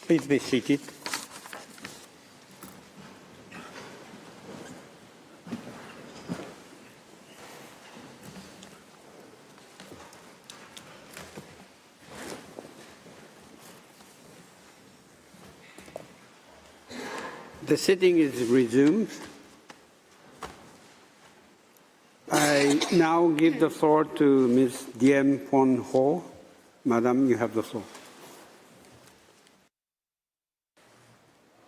Please be seated. The sitting is resumed. I now give the floor to Ms. Diem Pon Ho. Madam, you have the floor.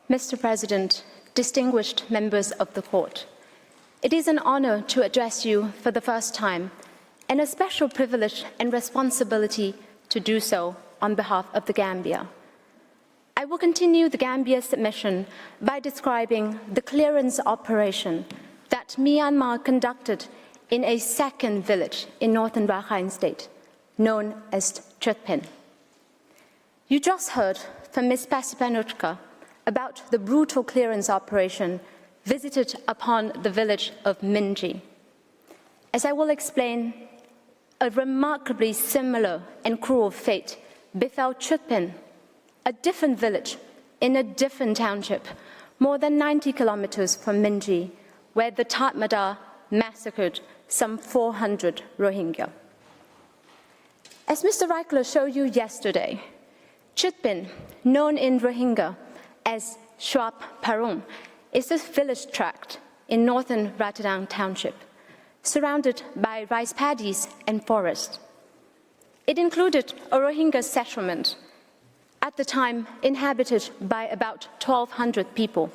Mr. President, distinguished members of the Court, it is an honor to address you for the first time and a special privilege and responsibility to do so on behalf of the Gambia. I will continue the Gambia submission by describing the clearance operation that Myanmar conducted in a second village in northern Rakhine State, known as Chutpin. You just heard from Ms. Pasipanutka about the brutal clearance operation visited upon the village of Minji. As I will explain, a remarkably similar and cruel fate befell Chutpin, a different village in a different township, more than 90 kilometers from Minji, where the Tatmadaw massacred some 400 Rohingya. As Mr. Reichler showed you yesterday, Chutpin, known in Rohingya as Shuap Parung, is a village tract in northern Ratadang Township, surrounded by rice paddies and forest. It included a Rohingya settlement, at the time inhabited by about 1,200 people,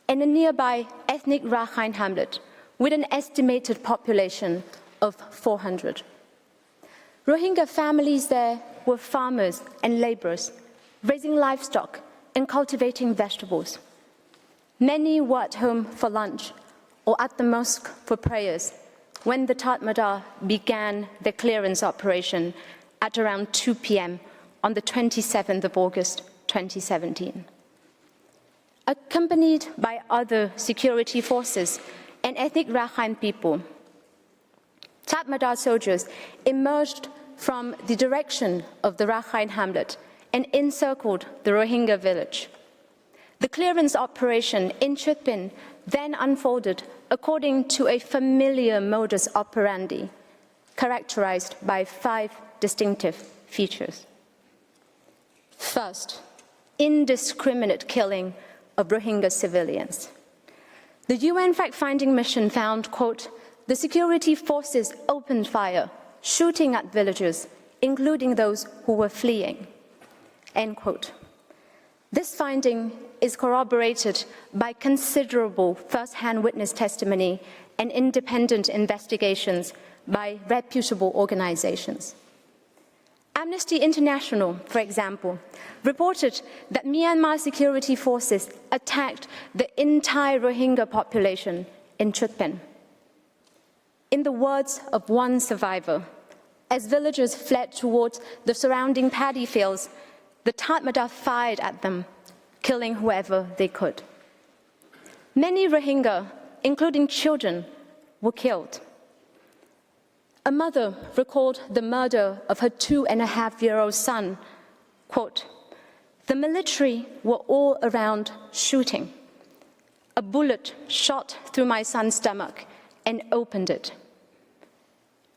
and a nearby ethnic Rakhine hamlet with an estimated population of 400. Rohingya families there were farmers and laborers, raising livestock and cultivating vegetables. Many were at home for lunch or at the mosque for prayers when the Tatmadaw began the clearance operation at around 2 p.m. on the 27th of August, 2017. Accompanied by other security forces and ethnic Rakhine people, Tatmadaw soldiers emerged from the direction of the Rakhine hamlet and encircled the Rohingya village. The clearance operation in Chutpin then unfolded according to a familiar modus operandi, characterized by 5 distinctive features. First, indiscriminate killing of Rohingya civilians. The UN fact-finding mission found, quote, the security forces opened fire, shooting at villagers, including those who were fleeing, end quote. This finding is corroborated by considerable first-hand witness testimony and independent investigations by reputable organizations. Amnesty International, for example, reported that Myanmar security forces attacked the entire Rohingya population in Chutpin. In the words of one survivor, as villagers fled towards the surrounding paddy fields, the Tatmadaw fired at them, killing whoever they could. Many Rohingya, including children, were killed. A mother recalled the murder of her 2.5-year-old son, quote, the military were all around shooting. A bullet shot through my son's stomach and opened it.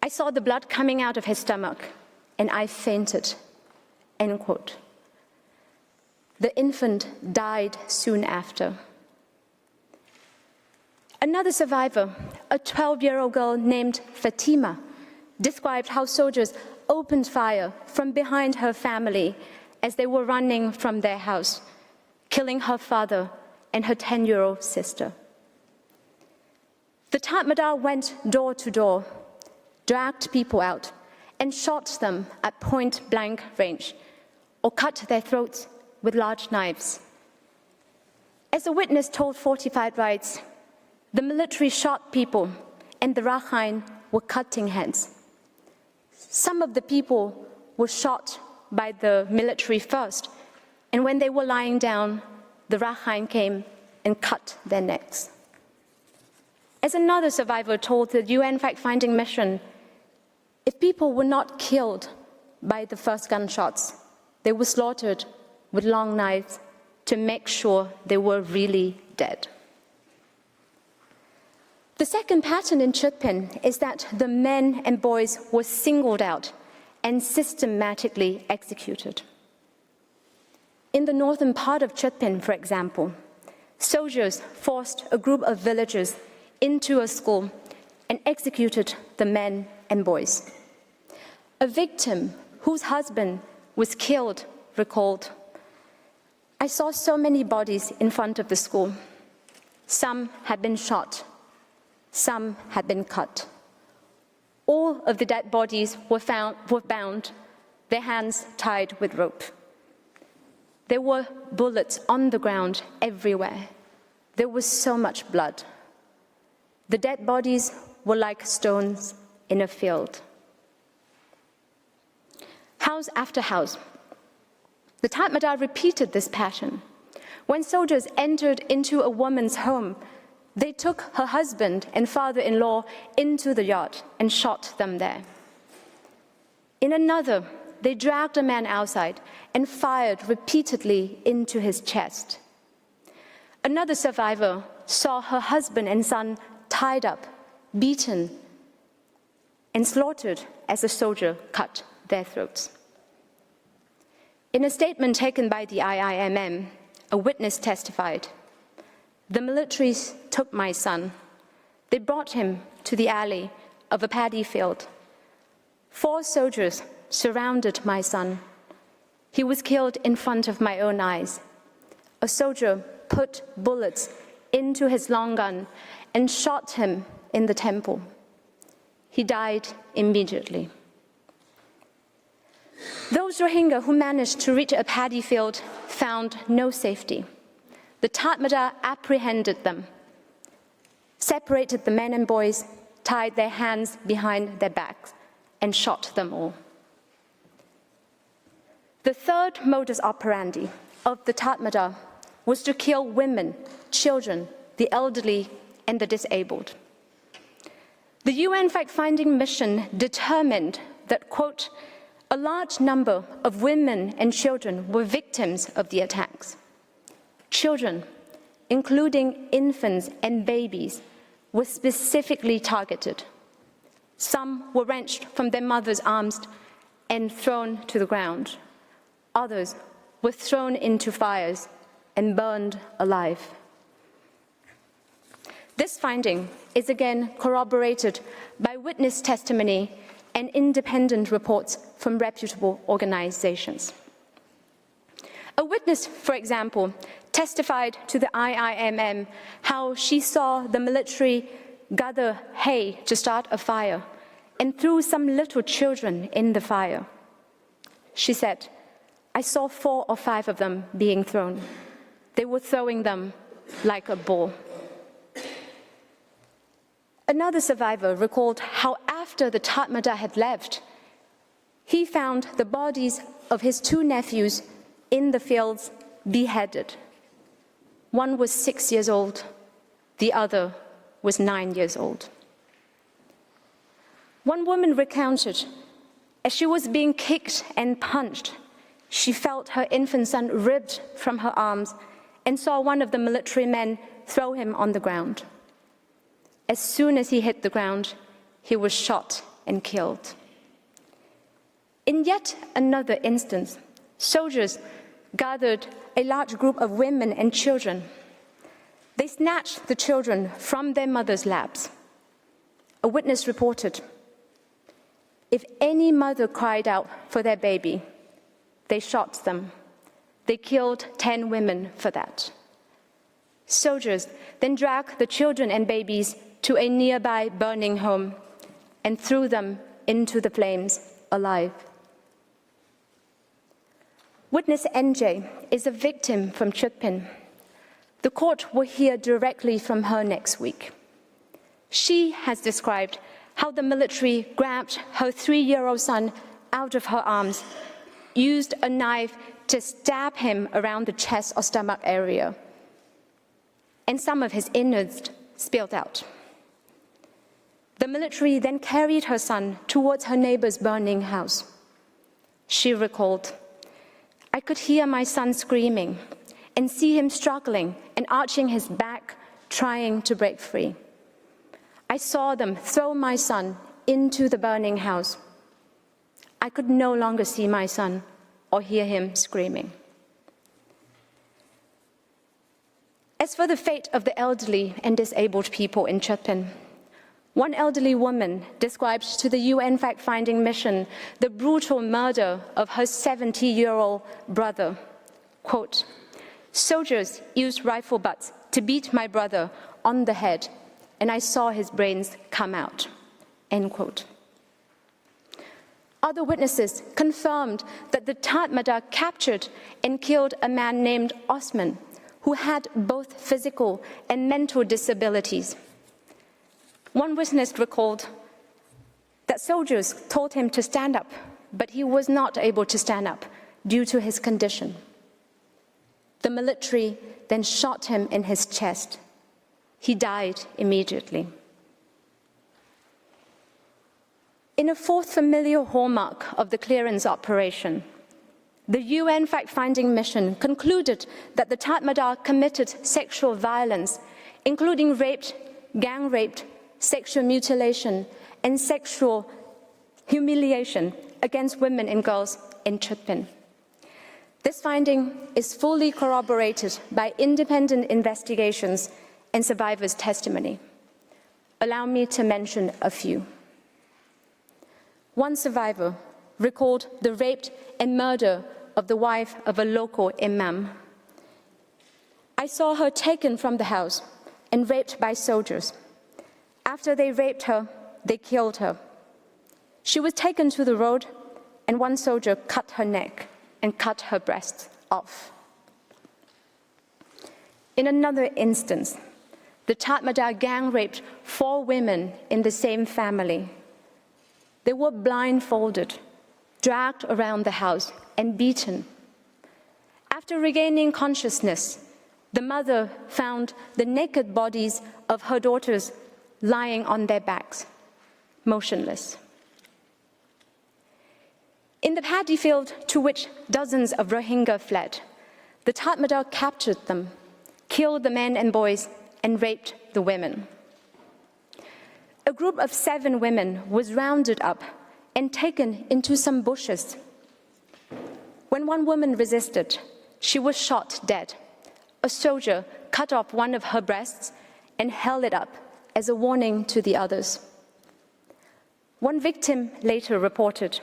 I saw the blood coming out of his stomach and I fainted, end quote. The infant died soon after. Another survivor, a 12-year-old girl named Fatima, described how soldiers opened fire from behind her family as they were running from their house, killing her father and her 10-year-old sister. The Tatmadaw went door to door, dragged people out, and shot them at point-blank range, or cut their throats with large knives. As a witness told Fortified Rights, the military shot people, and the Rakhine were cutting heads. Some of the people were shot by the military first, and when they were lying down, the Rakhine came and cut their necks. As another survivor told the UN fact-finding mission, if people were not killed by the first gunshots, they were slaughtered with long knives to make sure they were really dead. The second pattern in Chutpin is that the men and boys were singled out and systematically executed. In the northern part of Chutpin, for example, soldiers forced a group of villagers into a school and executed the men and boys. A victim whose husband was killed recalled, "I saw so many bodies in front of the school. Some had been shot, some had been cut. All of the dead bodies were bound, their hands tied with rope. There were bullets on the ground everywhere. There was so much blood. The dead bodies were like stones in a field." House after house, the Tatmadaw repeated this pattern. When soldiers entered into a woman's home, they took her husband and father-in-law into the yard and shot them there. In another, they dragged a man outside and fired repeatedly into his chest. Another survivor saw her husband and son tied up, beaten, and slaughtered as a soldier cut their throats. In a statement taken by the IIMM, a witness testified, "The militaries took my son. They brought him to the alley of a paddy field. 4 soldiers surrounded my son. He was killed in front of my own eyes. A soldier put bullets into his long gun and shot him in the temple. He died immediately." Those Rohingya who managed to reach a paddy field found no safety. The Tatmadaw apprehended them, separated the men and boys, tied their hands behind their backs, and shot them all. The third modus operandi of the Tatmadaw was to kill women, children, the elderly, and the disabled. The UN fact-finding mission determined that, quote, "a large number of women and children were victims of the attacks. Children, including infants and babies, were specifically targeted. Some were wrenched from their mothers' arms and thrown to the ground. Others were thrown into fires and burned alive." This finding is again corroborated by witness testimony and independent reports from reputable organizations. A witness, for example, testified to the IIMM how she saw the military gather hay to start a fire and threw some little children in the fire. She said, "I saw 4 or 5 of them being thrown. They were throwing them like a ball." Another survivor recalled how after the Tatmadaw had left, he found the bodies of his 2 nephews in the fields beheaded. One was 6 years old, the other was 9 years old. One woman recounted, as she was being kicked and punched, she felt her infant son ripped from her arms and saw one of the military men throw him on the ground. As soon as he hit the ground, he was shot and killed. In yet another instance, soldiers gathered a large group of women and children. They snatched the children from their mothers' laps. A witness reported, "If any mother cried out for their baby, they shot them. They killed 10 women for that." Soldiers then dragged the children and babies to a nearby burning home and threw them into the flames alive. Witness NJ is a victim from Chutpin. The court will hear directly from her next week. She has described how the military grabbed her 3-year-old son out of her arms, used a knife to stab him around the chest or stomach area, and some of his innards spilled out. The military then carried her son towards her neighbor's burning house. She recalled, "I I could hear my son screaming and see him struggling and arching his back, trying to break free. I saw them throw my son into the burning house. I could no longer see my son or hear him screaming. As for the fate of the elderly and disabled people in Chutpan, one elderly woman described to the UN fact-finding mission the brutal murder of her 70-year-old brother. Quote, "Soldiers used rifle butts to beat my brother on the head, and I saw his brains come out." End quote. Other witnesses confirmed that the Tatmadaw captured and killed a man named Osman, who had both physical and mental disabilities. One witness recalled that soldiers told him to stand up, but he was not able to stand up due to his condition. The military then shot him in his chest. He died immediately. In a fourth familiar hallmark of the clearance operation, the UN fact-finding mission concluded that the Tatmadaw committed sexual violence, including rape, gang rape, sexual mutilation, and sexual humiliation against women and girls in Chutpan. This finding is fully corroborated by independent investigations and survivors' testimony. Allow me to mention a few. One survivor recalled the rape and murder of the wife of a local imam. "I saw her taken from the house and raped by soldiers. After they raped her, they killed her. She was taken to the road, and one soldier cut her neck and cut her breasts off." In another instance, the Tatmadaw gang raped 4 women in the same family. They were blindfolded, dragged around the house, and beaten. After regaining consciousness, the mother found the naked bodies of her daughters lying on their backs, motionless. In the paddy field to which dozens of Rohingya fled, the Tatmadaw captured them, killed the men and boys, and raped the women. A group of 7 women was rounded up and taken into some bushes. When one woman resisted, she was shot dead. A soldier cut off one of her breasts and held it up as a warning to the others. One victim later reported,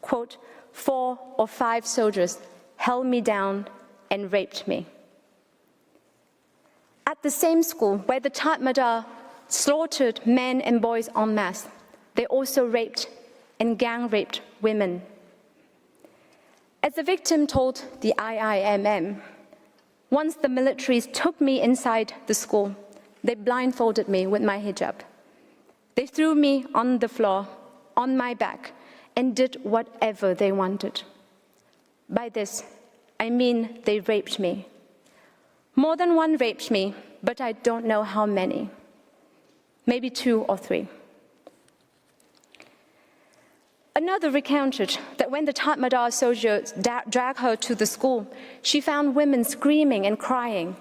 quote, "4 or 5 soldiers held me down and raped me." At the same school where the Tatmadaw slaughtered men and boys en masse, they also raped and gang raped women. As the victim told the IIMM, "Once the militaries took me inside the school, they blindfolded me with my hijab. They threw me on the floor, on my back, and did whatever they wanted. By this, I mean they raped me. More than one raped me, but I don't know how many. Maybe 2 or 3. Another recounted that when the Tatmadaw soldiers dragged her to the school, she found women screaming and crying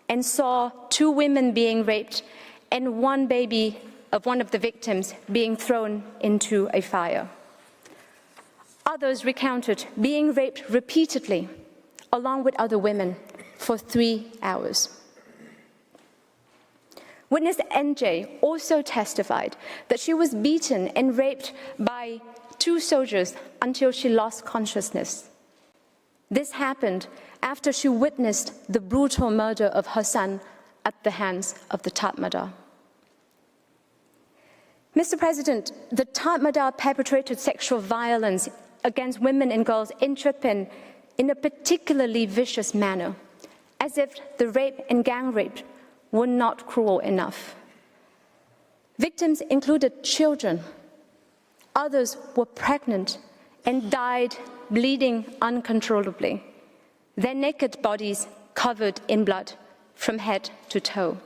and saw 2 women being raped and one baby of one of the victims being thrown into a fire. Others recounted being raped repeatedly, along with other women, for 3 hours. Witness NJ also testified that she was beaten and raped by 2 soldiers until she lost consciousness. This happened after she witnessed the brutal murder of her son at the hands of the Tatmadaw. Mr. President, the Tatmadaw perpetrated sexual violence against women and girls in Chutpan in a particularly vicious manner, as if the rape and gang rape were not cruel enough. Victims included children. Others were pregnant and died bleeding uncontrollably, their naked bodies covered in blood from head to toe.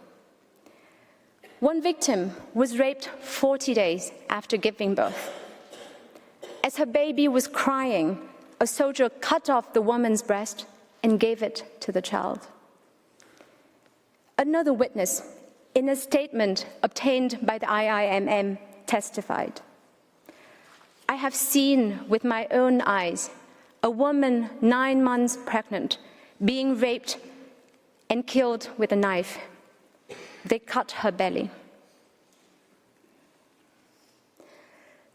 One victim was raped 40 days after giving birth. As her baby was crying, a soldier cut off the woman's breast and gave it to the child. Another witness, in a statement obtained by the IIMM, testified, "I have seen with my own eyes a woman 9 months pregnant being raped and killed with a knife. They cut her belly."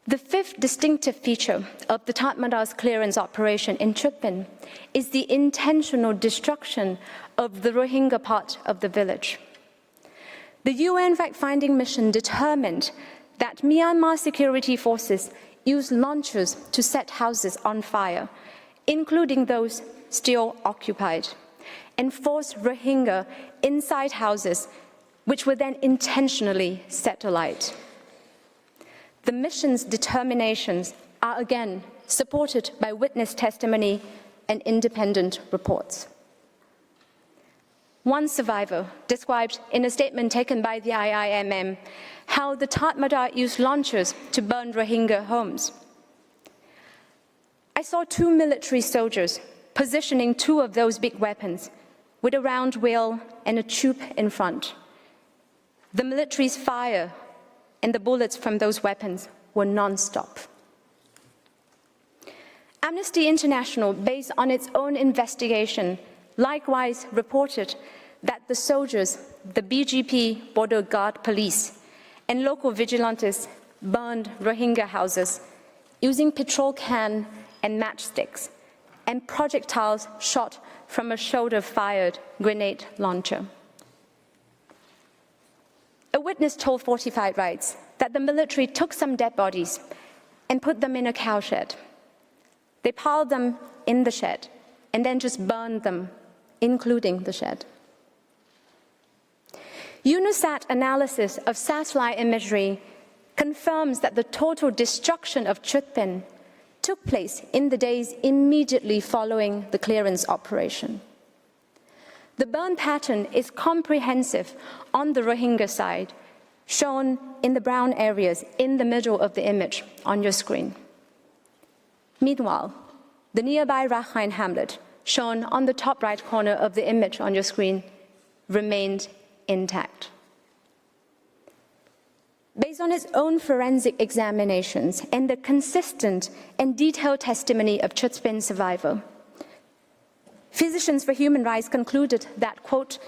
The fifth distinctive feature of the Tatmada's clearance operation in Chutpin is the intentional destruction of the Rohingya part of the village. The UN fact-finding mission determined that Myanmar security forces used launchers to set houses on fire, including those still occupied, and forced Rohingya inside houses, which were then intentionally set alight. The mission's determinations are again supported by witness testimony and independent reports. One survivor described in a statement taken by the IIMM how the Tatmada used launchers to burn Rohingya homes. "I saw 2 military soldiers positioning 2 of those big weapons with a round wheel and a tube in front. The military's fire and the bullets from those weapons were non-stop." Amnesty International, based on its own investigation, likewise reported that the soldiers, the BGP Border Guard Police, and local vigilantes burned Rohingya houses using petrol can and matchsticks and projectiles shot from a shoulder-fired grenade launcher. A witness told Fortified Rights that the military took some dead bodies and put them in a cowshed. They piled them in the shed and then just burned them, including the shed. UNOSAT analysis of satellite imagery confirms that the total destruction of Chutpin took place in the days immediately following the clearance operation. The burn pattern is comprehensive on the Rohingya side, shown in the brown areas in the middle of the image on your screen. Meanwhile, the nearby Rakhine hamlet, shown on the top right corner of the image on your screen, remained intact. Based on its own forensic examinations and the consistent and detailed testimony of Chutpin survivor, Physicians for Human Rights concluded that, quote,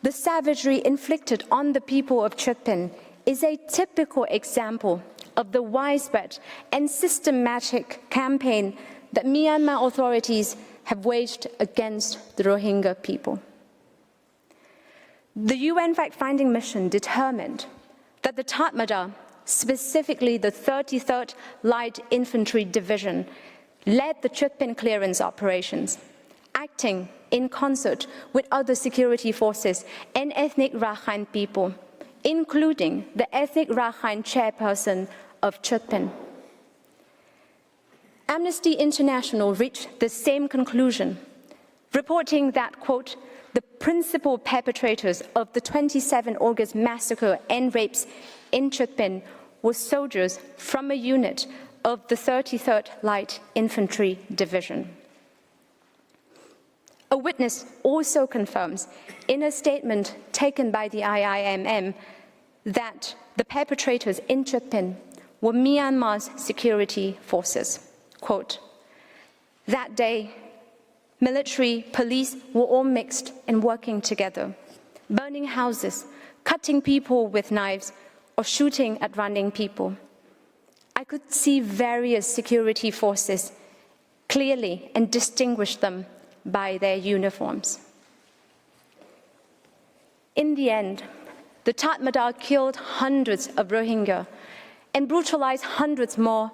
"The savagery inflicted on the people of Chutpin is a typical example of the widespread and systematic campaign that Myanmar authorities have waged against the Rohingya people." The UN fact-finding mission determined that the Tatmada, specifically the 33rd Light Infantry Division, led the Chutpin clearance operations, acting in concert with other security forces and ethnic Rakhine people, including the ethnic Rakhine chairperson of Chutpin. Amnesty International reached the same conclusion, reporting that, quote, "The principal perpetrators of the 27 August massacre and rapes in Chutpin were soldiers from a unit of the 33rd Light Infantry Division." A witness also confirms in a statement taken by the IIMM that the perpetrators in Chutpin were Myanmar's security forces. Quote, "That day, military, police were all mixed and working together, burning houses, cutting people with knives, or shooting at running people. I could see various security forces clearly and distinguish them by their uniforms." In the end, the Tatmada killed hundreds of Rohingya and brutalized hundreds more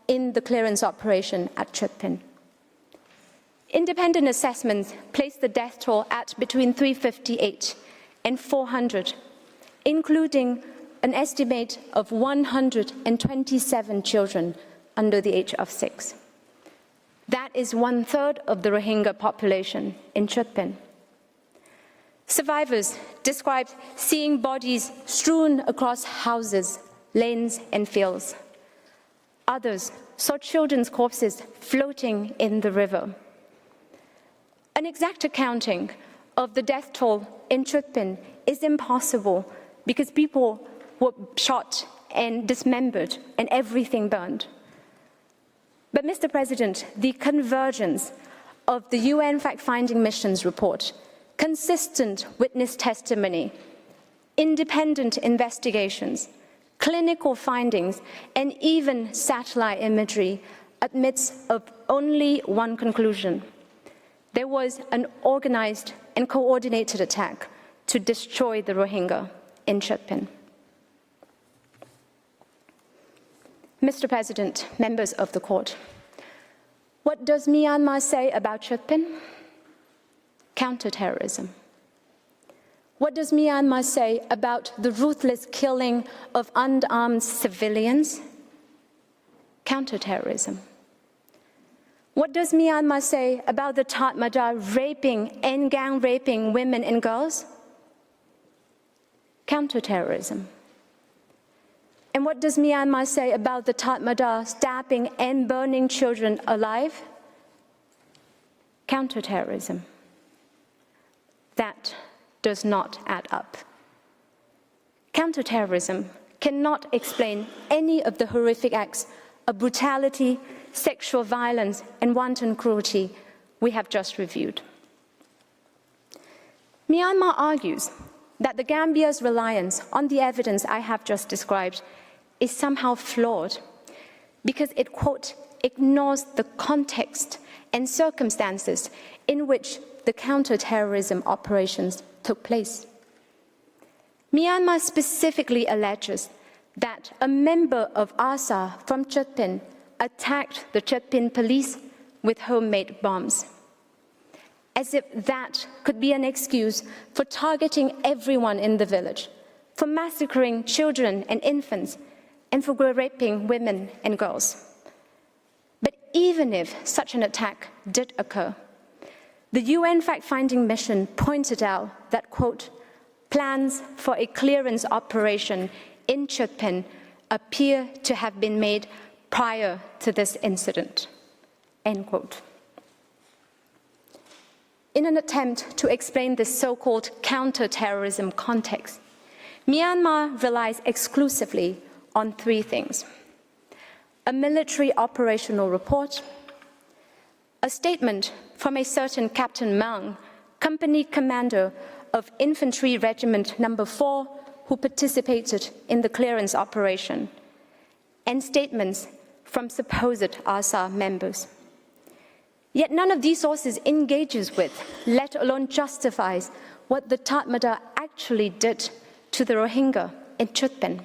in the clearance operation at Chutpin. Independent assessments placed the death toll at between 358 and 400, including an estimate of 127 children under the age of 6. That is 1/3 of the Rohingya population in Chutpin. Survivors described seeing bodies strewn across houses, lanes, and fields. Others saw children's corpses floating in the river. An exact accounting of the death toll in Chutpin is impossible because people were shot and dismembered and everything burned. But, Mr. President, the convergence of the UN fact-finding mission's report, consistent witness testimony, independent investigations, clinical findings, and even satellite imagery admits of only one conclusion. There was an organized and coordinated attack to destroy the Rohingya in Chutpin. Mr. President, members of the court, what does Myanmar say about Chutpin? Counterterrorism. What does Myanmar say about the ruthless killing of unarmed civilians? Counterterrorism. What does Myanmar say about the Tatmadaw raping and gang raping women and girls? Counterterrorism. And what does Myanmar say about the Tatmadaw stabbing and burning children alive? Counterterrorism. That does not add up. Counterterrorism cannot explain any of the horrific acts of brutality, sexual violence, and wanton cruelty we have just reviewed. Myanmar argues that the Gambia's reliance on the evidence I have just described is somehow flawed because it, quote, ignores the context and circumstances in which the counterterrorism operations took place. Myanmar specifically alleges that a member of ASA from Chutpin attacked the Chutpin police with homemade bombs, as if that could be an excuse for targeting everyone in the village, for massacring children and infants, and for raping women and girls. But even if such an attack did occur, the UN fact-finding mission pointed out that, quote, plans for a clearance operation in Chutpin appear to have been made prior to this incident, end quote. In an attempt to explain this so-called counter-terrorism context, Myanmar relies exclusively on three things: a military operational report, a statement from a certain Captain Mang, company commander of Infantry Regiment No. 4, who participated in the clearance operation, and statements from supposed ASA members. Yet none of these sources engages with, let alone justifies, what the Tatmadaw actually did to the Rohingya in Chutpin.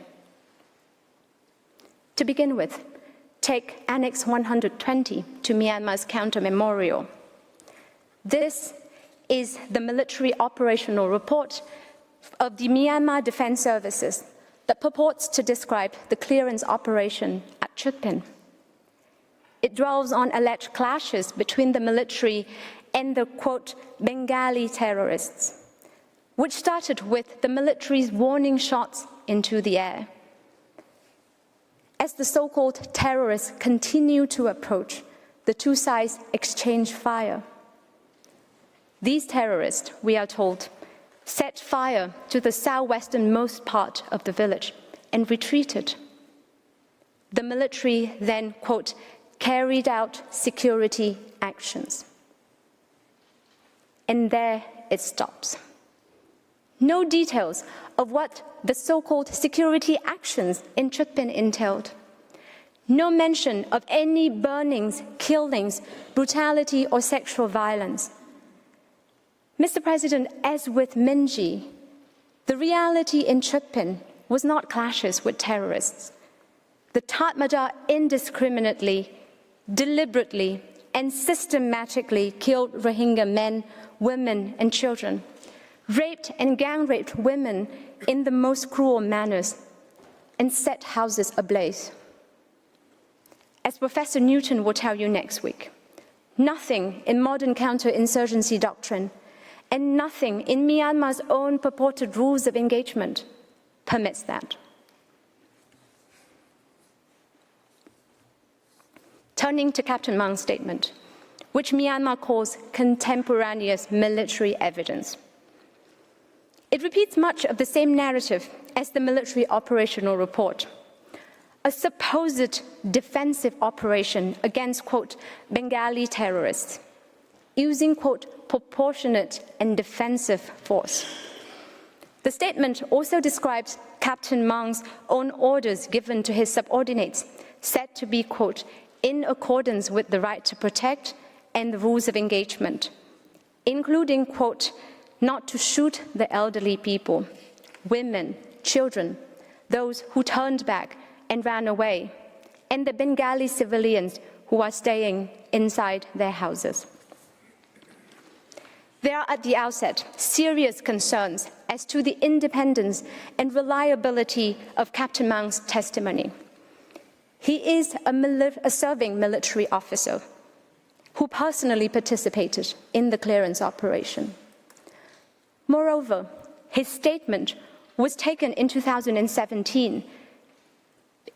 To begin with, take Annex 120 to Myanmar's counter memorial. This is the military operational report of the Myanmar Defense Services that purports to describe the clearance operation at Chutpin. It dwells on alleged clashes between the military and the, quote, Bengali terrorists, which started with the military's warning shots into the air. As the so-called terrorists continue to approach, the two sides exchange fire. These terrorists, we are told, set fire to the southwesternmost part of the village and retreated. The military then, quote, carried out security actions. And there it stops. No details of what the so-called security actions in Chutpin entailed. No mention of any burnings, killings, brutality, or sexual violence. Mr. President, as with Minji, the reality in Chutpin was not clashes with terrorists. The Tatmadaw indiscriminately, deliberately, and systematically killed Rohingya men, women, and children, raped and gang-raped women in the most cruel manners, and set houses ablaze. As Professor Newton will tell you next week, nothing in modern counterinsurgency doctrine and nothing in Myanmar's own purported rules of engagement permits that. Turning to Captain Mang's statement, which Myanmar calls contemporaneous military evidence. It repeats much of the same narrative as the military operational report. A supposed defensive operation against, quote, Bengali terrorists, using, quote, proportionate and defensive force. The statement also describes Captain Mang's own orders given to his subordinates, said to be, quote, in accordance with the right to protect and the rules of engagement, including, quote, not to shoot the elderly people, women, children, those who turned back and ran away, and the Bengali civilians who are staying inside their houses. There are at the outset serious concerns as to the independence and reliability of Captain Mang's testimony. He is a serving military officer who personally participated in the clearance operation. Moreover, his statement was taken in 2017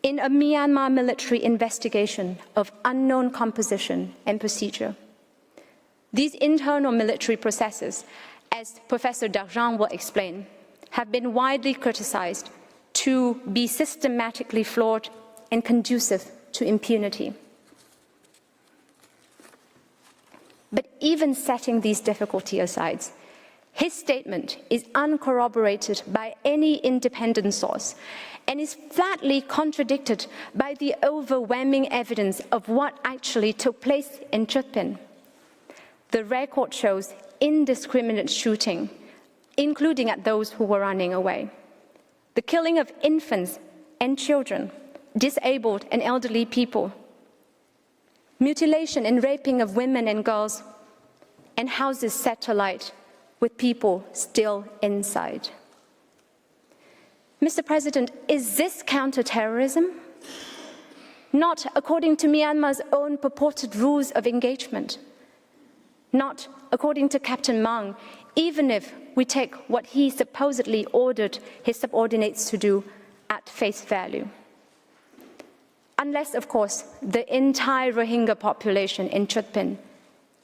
in a Myanmar military investigation of unknown composition and procedure. These internal military processes, as Professor Darjan will explain, have been widely criticized to be systematically flawed and conducive to impunity. But even setting these difficulties aside, his statement is uncorroborated by any independent source and is flatly contradicted by the overwhelming evidence of what actually took place in Chutpin. The record shows indiscriminate shooting, including at those who were running away, the killing of infants and children, disabled and elderly people, mutilation and raping of women and girls, and houses set alight with people still inside. Mr. President, is this counterterrorism? Not according to Myanmar's own purported rules of engagement. Not according to Captain Mang, even if we take what he supposedly ordered his subordinates to do at face value. Unless, of course, the entire Rohingya population in Chutpin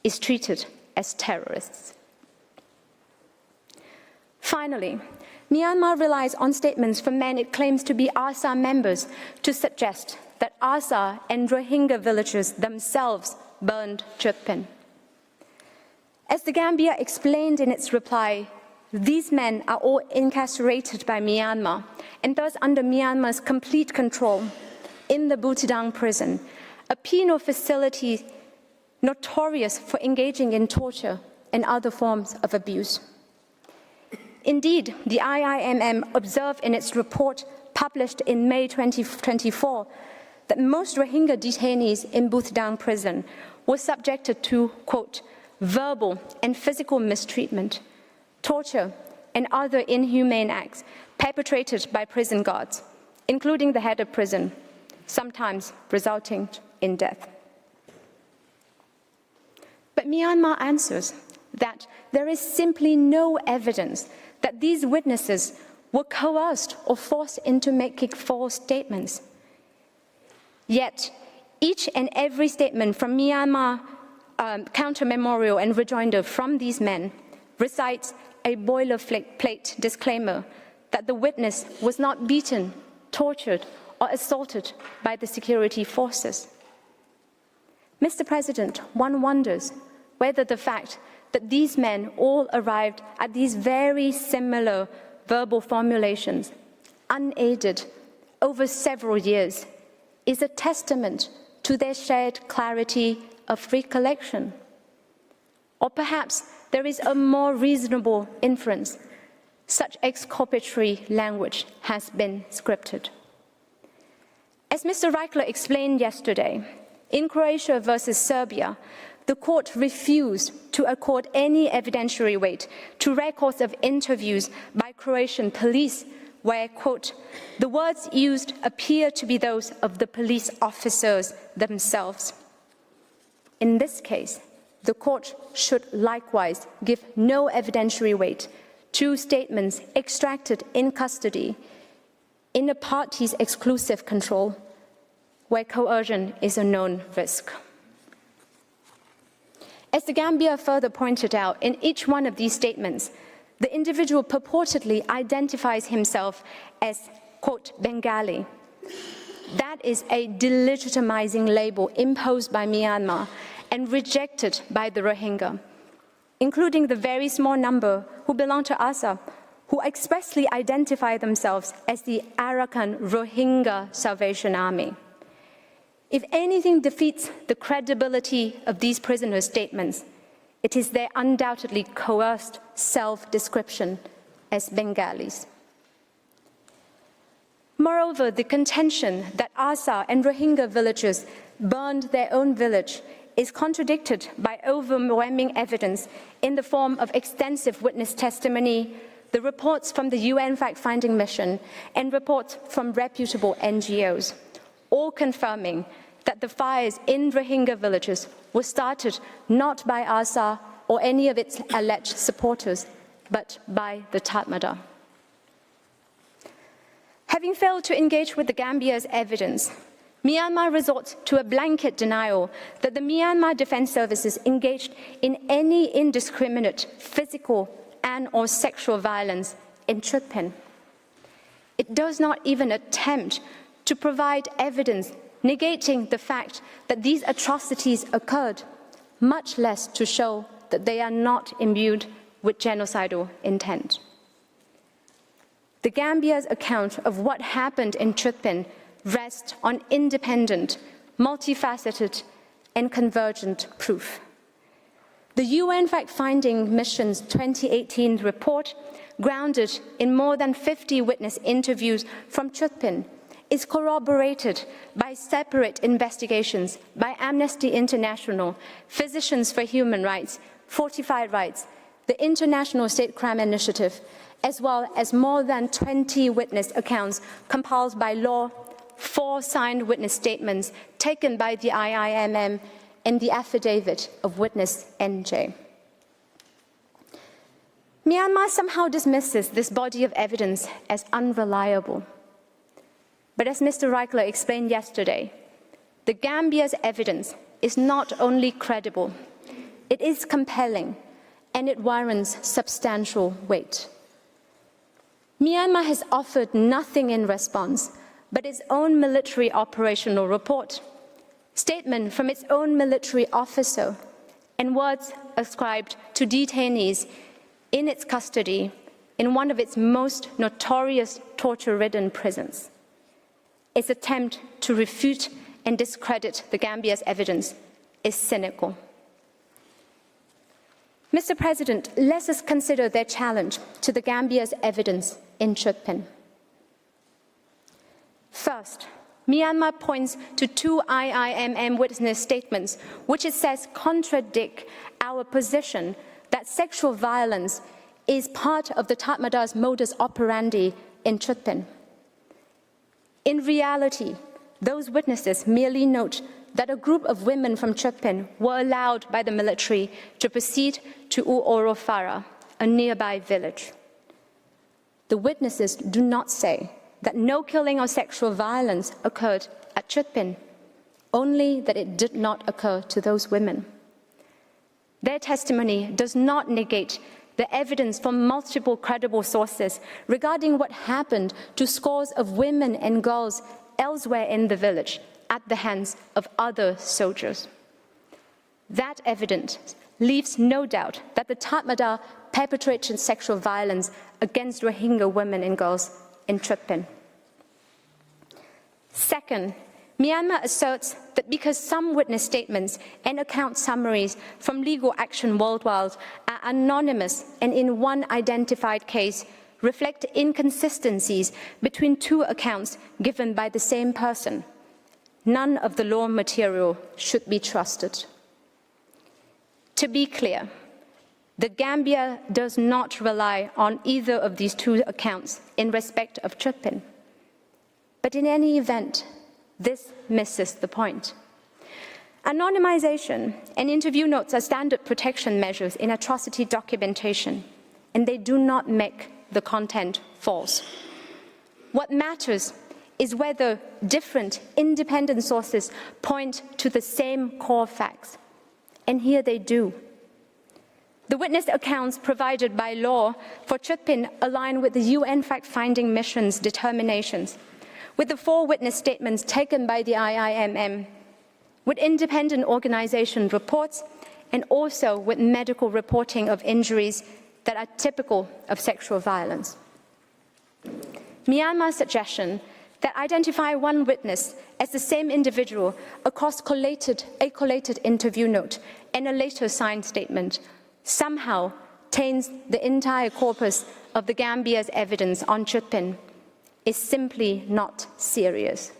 is treated as terrorists. Finally, Myanmar relies on statements from men it claims to be ARSA members to suggest that ARSA and Rohingya villagers themselves burned Chutpin. As the Gambia explained in its reply, these men are all incarcerated by Myanmar and thus under Myanmar's complete control in the Butidang prison, a penal facility notorious for engaging in torture and other forms of abuse. Indeed, the IIMM observed in its report published in May 2024 that most Rohingya detainees in Butidang prison were subjected to, quote, verbal and physical mistreatment, torture, and other inhumane acts perpetrated by prison guards, including the head of prison, sometimes resulting in death. But Myanmar answers that there is simply no evidence that these witnesses were coerced or forced into making false statements. Yet, each and every statement from Myanmar counter-memorial and rejoinder from these men recites a boilerplate disclaimer that the witness was not beaten, tortured, or assaulted by the security forces. Mr. President, one wonders whether the fact that these men all arrived at these very similar verbal formulations, unaided over several years, is a testament to their shared clarity of recollection. Or perhaps there is a more reasonable inference. Such exculpatory language has been scripted. As Mr. Reichler explained yesterday, in Croatia versus Serbia, the court refused to accord any evidentiary weight to records of interviews by Croatian police where, quote, the words used appear to be those of the police officers themselves. In this case, the court should likewise give no evidentiary weight to statements extracted in custody in a party's exclusive control, where coercion is a known risk. As the Gambia further pointed out, in each one of these statements, the individual purportedly identifies himself as, quote, Bengali. That is a delegitimizing label imposed by Myanmar and rejected by the Rohingya, including the very small number who belong to ASA, who expressly identify themselves as the Arakan Rohingya Salvation Army. If anything defeats the credibility of these prisoners' statements, it is their undoubtedly coerced self-description as Bengalis. Moreover, the contention that ASA and Rohingya villagers burned their own village is contradicted by overwhelming evidence in the form of extensive witness testimony, the reports from the UN fact-finding mission, and reports from reputable NGOs, all confirming that the fires in Rohingya villages were started not by ASA or any of its alleged supporters, but by the Tatmadaw. Having failed to engage with the Gambia's evidence, Myanmar resorts to a blanket denial that the Myanmar Defense Services engaged in any indiscriminate physical and/or sexual violence in Chutpin. It does not even attempt to provide evidence negating the fact that these atrocities occurred, much less to show that they are not imbued with genocidal intent. The Gambia's account of what happened in Chutpin rests on independent, multifaceted, and convergent proof. The UN fact-finding mission's 2018 report, grounded in more than 50 witness interviews from Chutpin, is corroborated by separate investigations by Amnesty International, Physicians for Human Rights, Fortified Rights, the International State Crime Initiative, as well as more than 20 witness accounts compiled by law, 4 signed witness statements taken by the IIMM, and the affidavit of witness NJ. Myanmar somehow dismisses this body of evidence as unreliable. But as Mr. Reichler explained yesterday, the Gambia's evidence is not only credible, it is compelling, and it warrants substantial weight. Myanmar has offered nothing in response but its own military operational report, statement from its own military officer, and words ascribed to detainees in its custody in one of its most notorious torture-ridden prisons. Its attempt to refute and discredit the Gambia's evidence is cynical. Mr. President, let us consider their challenge to the Gambia's evidence in Chutpin. First, Myanmar points to 2 IIMM witness statements, which it says contradict our position that sexual violence is part of the Tatmadaw's modus operandi in Chutpin. In reality, those witnesses merely note that a group of women from Chutpin were allowed by the military to proceed to Uorofara, a nearby village. The witnesses do not say that no killing or sexual violence occurred at Chutpin, only that it did not occur to those women. Their testimony does not negate the evidence from multiple credible sources regarding what happened to scores of women and girls elsewhere in the village at the hands of other soldiers. That evidence leaves no doubt that the Tatmadaw perpetrated sexual violence against Rohingya women and girls in Chutpin. Second, Myanmar asserts that because some witness statements and account summaries from legal action worldwide are anonymous and in one identified case reflect inconsistencies between 2 accounts given by the same person, none of the law material should be trusted. To be clear, the Gambia does not rely on either of these 2 accounts in respect of Chutpin. But in any event, this misses the point. Anonymization and interview notes are standard protection measures in atrocity documentation, and they do not make the content false. What matters is whether different independent sources point to the same core facts. And here they do. The witness accounts provided by law for Chutpin align with the UN fact-finding mission's determinations, with the 4 witness statements taken by the IIMM, with independent organization reports, and also with medical reporting of injuries that are typical of sexual violence. Myanmar's suggestion that identify one witness as the same individual across a collated interview note and a later signed statement somehow taints the entire corpus of the Gambia's evidence on Chutpin is simply not serious.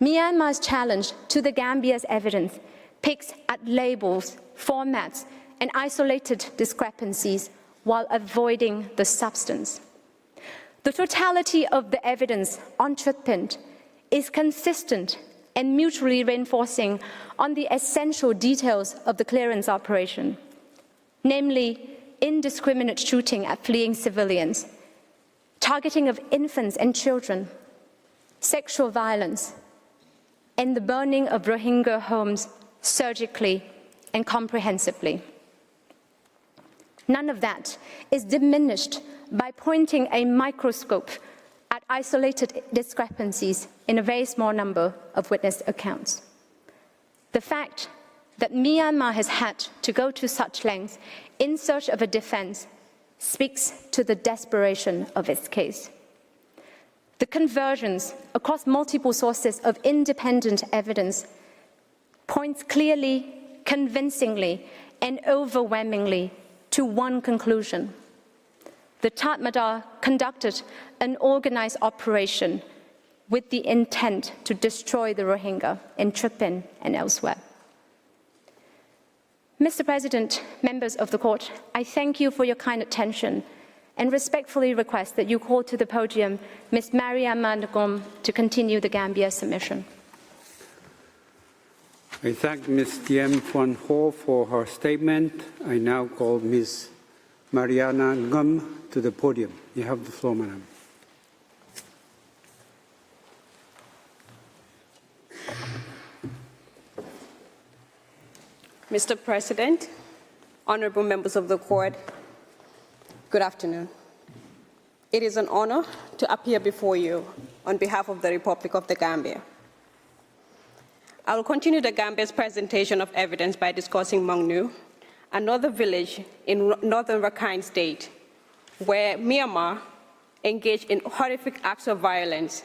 Myanmar's challenge to the Gambia's evidence picks at labels, formats, and isolated discrepancies while avoiding the substance. The totality of the evidence on Chutpin is consistent and mutually reinforcing on the essential details of the clearance operation, namely indiscriminate shooting at fleeing civilians, targeting of infants and children, sexual violence, and the burning of Rohingya homes surgically and comprehensively. None of that is diminished by pointing a microscope at isolated discrepancies in a very small number of witness accounts. The fact that Myanmar has had to go to such lengths in search of a defense speaks to the desperation of its case. The convergence across multiple sources of independent evidence points clearly, convincingly, and overwhelmingly to one conclusion. The Tatmadaw conducted an organized operation with the intent to destroy the Rohingya in Chutpin and elsewhere. Mr. President, members of the court, I thank you for your kind attention and respectfully request that you call to the podium Ms. Mariama Ngom to continue the Gambia submission. I thank Ms. Diem Phuan Ho for her statement. I now call Ms. Mariana Ngum to the podium. You have the floor, madam. Mr. President, honorable members of the court, good afternoon. It is an honor to appear before you on behalf of the Republic of the Gambia. I will continue the Gambia's presentation of evidence by discussing Mongnu, another village in northern Rakhine State, where Myanmar engaged in horrific acts of violence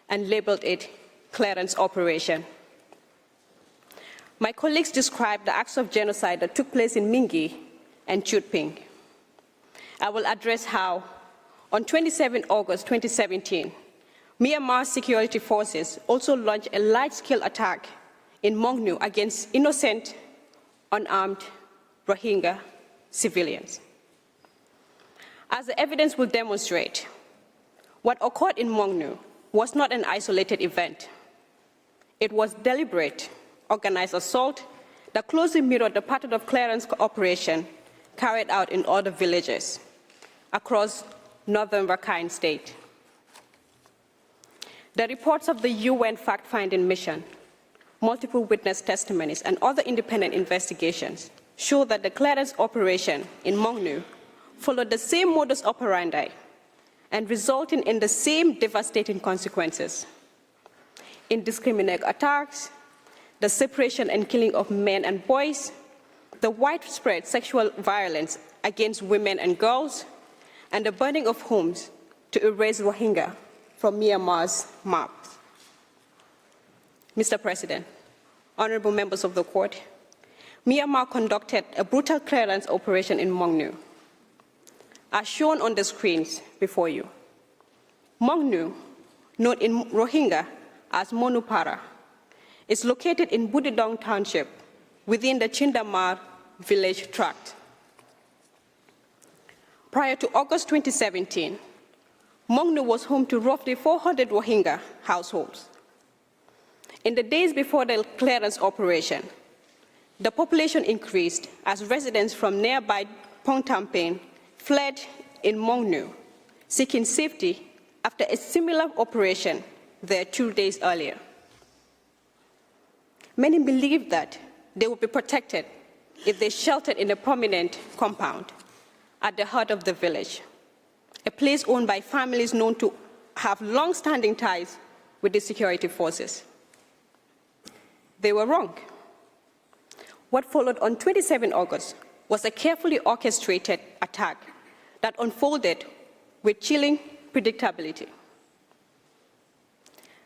and labeled it clearance operation. My colleagues described the acts of genocide that took place in Mingi and Chutping. I will address how, on 27 August 2017, Myanmar security forces also launched a large-scale attack in Mongnu against innocent, unarmed Rohingya civilians. As the evidence will demonstrate, what occurred in Mongnu was not an isolated event. It was deliberate, organized assault that closely mirrored the pattern of clearance operation carried out in other villages across northern Rakhine State. The reports of the UN fact-finding mission, multiple witness testimonies, and other independent investigations show that the clearance operation in Mongnu followed the same modus operandi and resulting in the same devastating consequences: indiscriminate attacks, the separation and killing of men and boys, the widespread sexual violence against women and girls, and the burning of homes to erase Rohingya from Myanmar's maps. Mr. President, honorable members of the court, Myanmar conducted a brutal clearance operation in Mongnu. As shown on the screens before you, Mongnu, known in Rohingya as Monupara, is located in Budidong Township within the Chindamar village tract. Prior to August 2017, Mongnu was home to roughly 400 Rohingya households. In the days before the clearance operation, the population increased as residents from nearby Pongtampin fled in Mongnu, seeking safety after a similar operation there 2 days earlier. Many believed that they would be protected if they sheltered in a prominent compound at the heart of the village, a place owned by families known to have long-standing ties with the security forces. They were wrong. What followed on 27 August was a carefully orchestrated attack that unfolded with chilling predictability.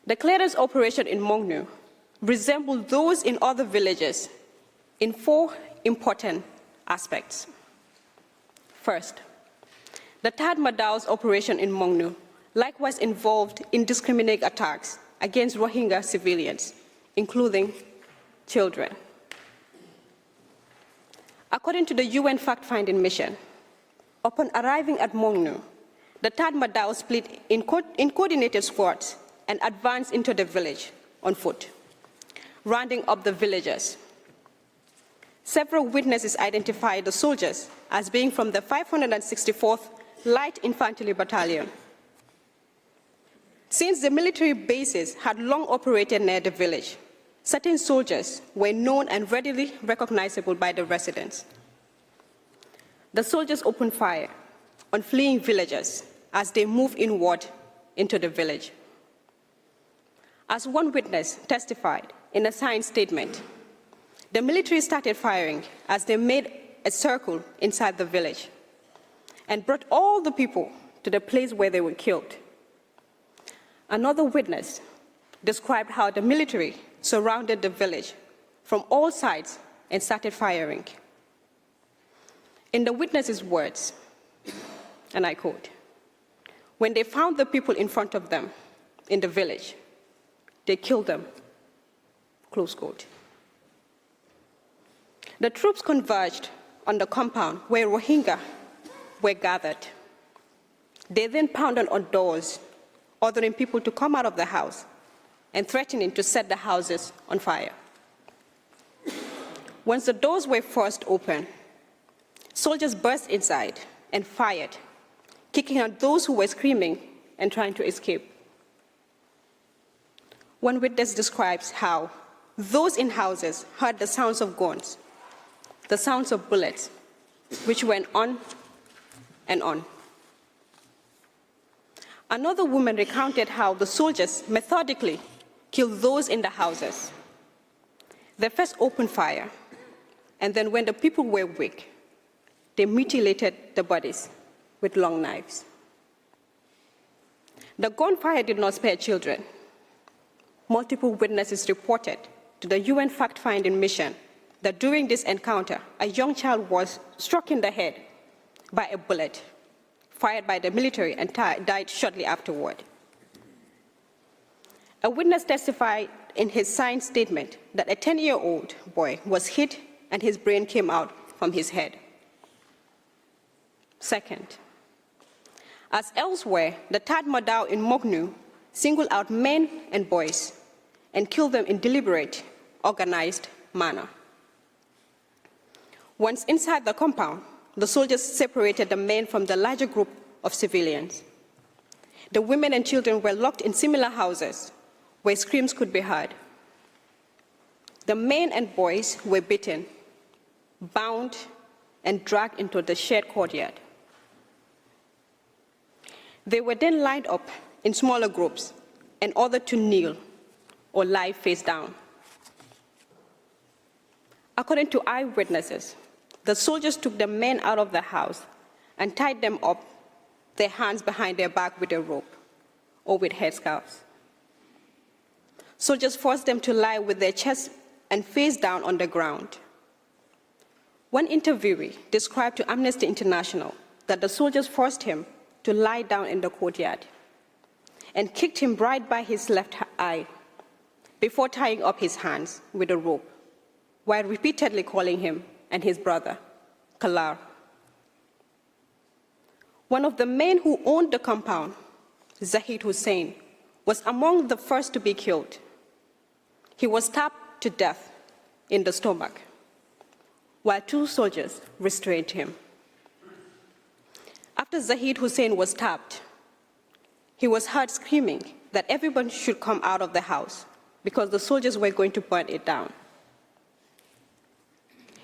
The clearance operation in Mongnu resembled those in other villages in 4 important aspects. First, the Tad Madao's operation in Mongnu likewise involved indiscriminate attacks against Rohingya civilians, including children. According to the UN fact-finding mission, upon arriving at Mongnu, the Tad Madao split in coordinated squads and advanced into the village on foot, rounding up the villagers. Several witnesses identified the soldiers as being from the 564th Light Infantry Battalion. Since the military bases had long operated near the village, certain soldiers were known and readily recognizable by the residents. The soldiers opened fire on fleeing villagers as they moved inward into the village. As one witness testified in a signed statement, the military started firing as they made a circle inside the village and brought all the people to the place where they were killed. Another witness described how the military surrounded the village from all sides and started firing. In the witness's words, and I quote, "When they found the people in front of them in the village, they killed them," close quote. The troops converged on the compound where Rohingya were gathered. They then pounded on doors, ordering people to come out of the house and threatening to set the houses on fire. Once the doors were forced open, soldiers burst inside and fired, kicking out those who were screaming and trying to escape. One witness describes how those in houses heard the sounds of guns, the sounds of bullets, which went on and on. Another woman recounted how the soldiers methodically killed those in the houses. They first opened fire, and then when the people were weak, they mutilated the bodies with long knives. The gunfire did not spare children. Multiple witnesses reported to the UN fact-finding mission that during this encounter, a young child was struck in the head by a bullet fired by the military and died shortly afterward. A witness testified in his signed statement that a 10-year-old boy was hit and his brain came out from his head. Second, as elsewhere, the Tad Madao in Mongnu singled out men and boys and killed them in deliberate, organized manner. Once inside the compound, the soldiers separated the men from the larger group of civilians. The women and children were locked in similar houses where screams could be heard. The men and boys were beaten, bound, and dragged into the shared courtyard. They were then lined up in smaller groups and ordered to kneel or lie face down. According to eyewitnesses, the soldiers took the men out of the house and tied them up, their hands behind their back with a rope or with headscarves. Soldiers forced them to lie with their chests and face down on the ground. One interviewee described to Amnesty International that the soldiers forced him to lie down in the courtyard and kicked him right by his left eye before tying up his hands with a rope, while repeatedly calling him and his brother, Kalar. One of the men who owned the compound, Zahid Hussein, was among the first to be killed. He was stabbed to death in the stomach, while 2 soldiers restrained him. After Zahid Hussein was stabbed, he was heard screaming that everyone should come out of the house because the soldiers were going to burn it down.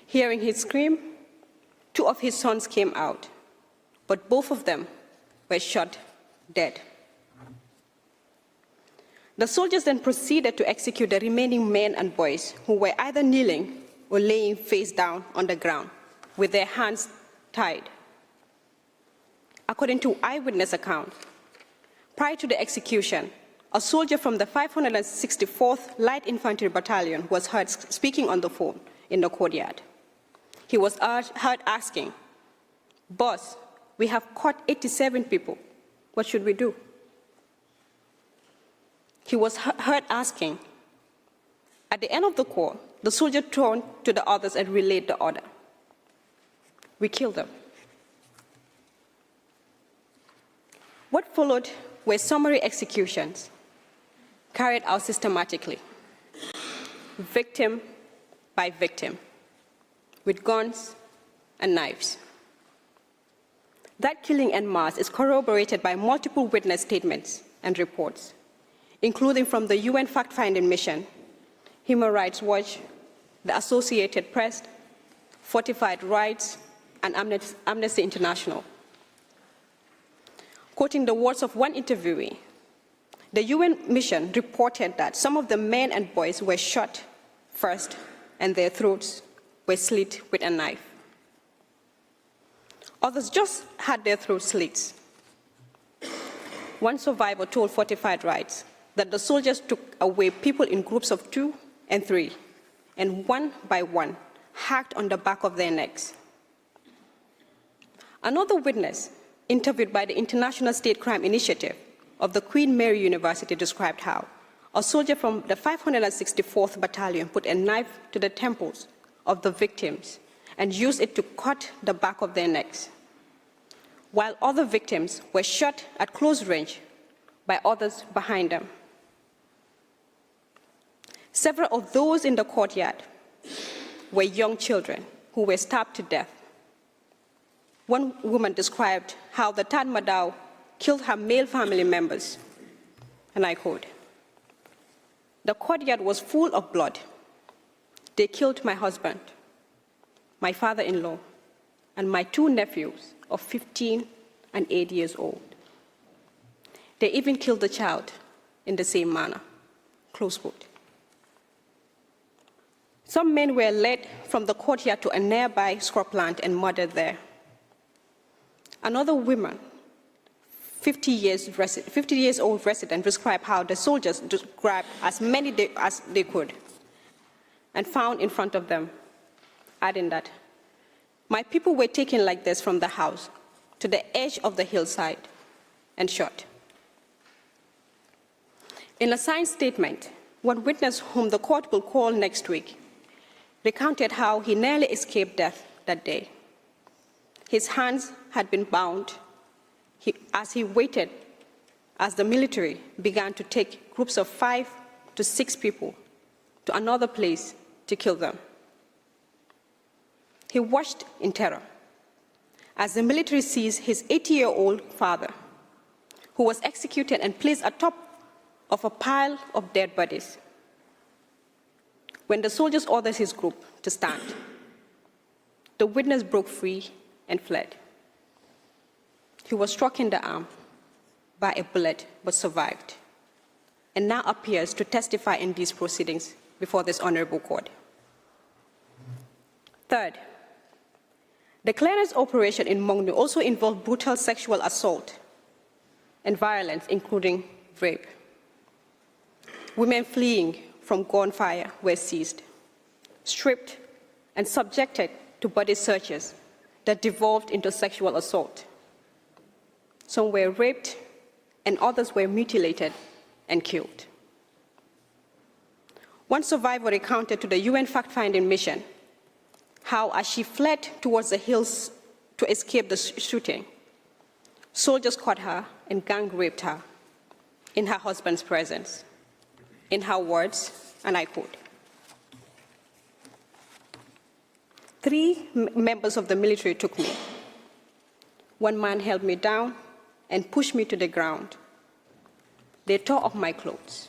Hearing his scream, 2 of his sons came out, but both of them were shot dead. The soldiers then proceeded to execute the remaining men and boys who were either kneeling or laying face down on the ground with their hands tied. According to eyewitness accounts, prior to the execution, a soldier from the 564th Light Infantry Battalion was heard speaking on the phone in the courtyard. He was heard asking, "Boss, we have caught 87 people. What should we do?" He was heard asking. At the end of the call, the soldier turned to the others and relayed the order. "We killed them." What followed were summary executions carried out systematically, victim by victim, with guns and knives. That killing en masse is corroborated by multiple witness statements and reports, including from the UN fact-finding mission, Human Rights Watch, the Associated Press, Fortified Rights, and Amnesty International. Quoting the words of one interviewee, the UN mission reported that some of the men and boys were shot first and their throats were slit with a knife. Others just had their throats slit. One survivor told Fortified Rights that the soldiers took away people in groups of 2 and 3, and one by one hacked on the back of their necks. Another witness, interviewed by the International State Crime Initiative of the Queen Mary University, described how a soldier from the 564th Battalion put a knife to the temples of the victims and used it to cut the back of their necks, while other victims were shot at close range by others behind them. Several of those in the courtyard were young children who were stabbed to death. One woman described how the Tatmadaw killed her male family members, and I quote, "The courtyard was full of blood. They killed my husband, my father-in-law, and my 2 nephews of 15 and 8 years old. They even killed the child in the same manner," close quote. Some men were led from the courtyard to a nearby scrubland and murdered there. Another woman, 50 years old resident, described how the soldiers grabbed as many as they could and found in front of them, adding that, "My people were taken like this from the house to the edge of the hillside and shot." In a signed statement, one witness whom the court will call next week recounted how he nearly escaped death that day. His hands had been bound as he waited as the military began to take groups of 5 to 6 people to another place to kill them. He watched in terror as the military seized his 80-year-old father, who was executed and placed atop of a pile of dead bodies. When the soldiers ordered his group to stand, the witness broke free and fled. He was struck in the arm by a bullet but survived, and now appears to testify in these proceedings before this honorable court. Third, the clearance operation in Mongno also involved brutal sexual assault and violence, including rape. Women fleeing from gunfire were seized, stripped, and subjected to body searches that devolved into sexual assault. Some were raped, and others were mutilated and killed. One survivor recounted to the UN fact-finding mission how, as she fled towards the hills to escape the shooting, soldiers caught her and gang-raped her in her husband's presence. In her words, and I quote, "3 members of the military took me. One man held me down and pushed me to the ground They tore off my clothes.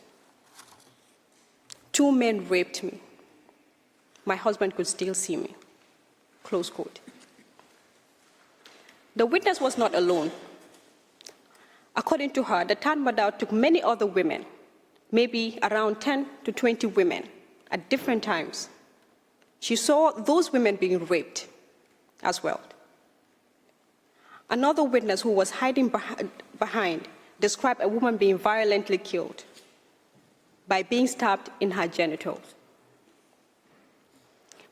2 men raped me. My husband could still see me. Close quote. The witness was not alone. According to her, the Tad Madao took many other women, maybe around 10 to 20 women, at different times. She saw those women being raped as well. Another witness who was hiding behind described a woman being violently killed by being stabbed in her genitals.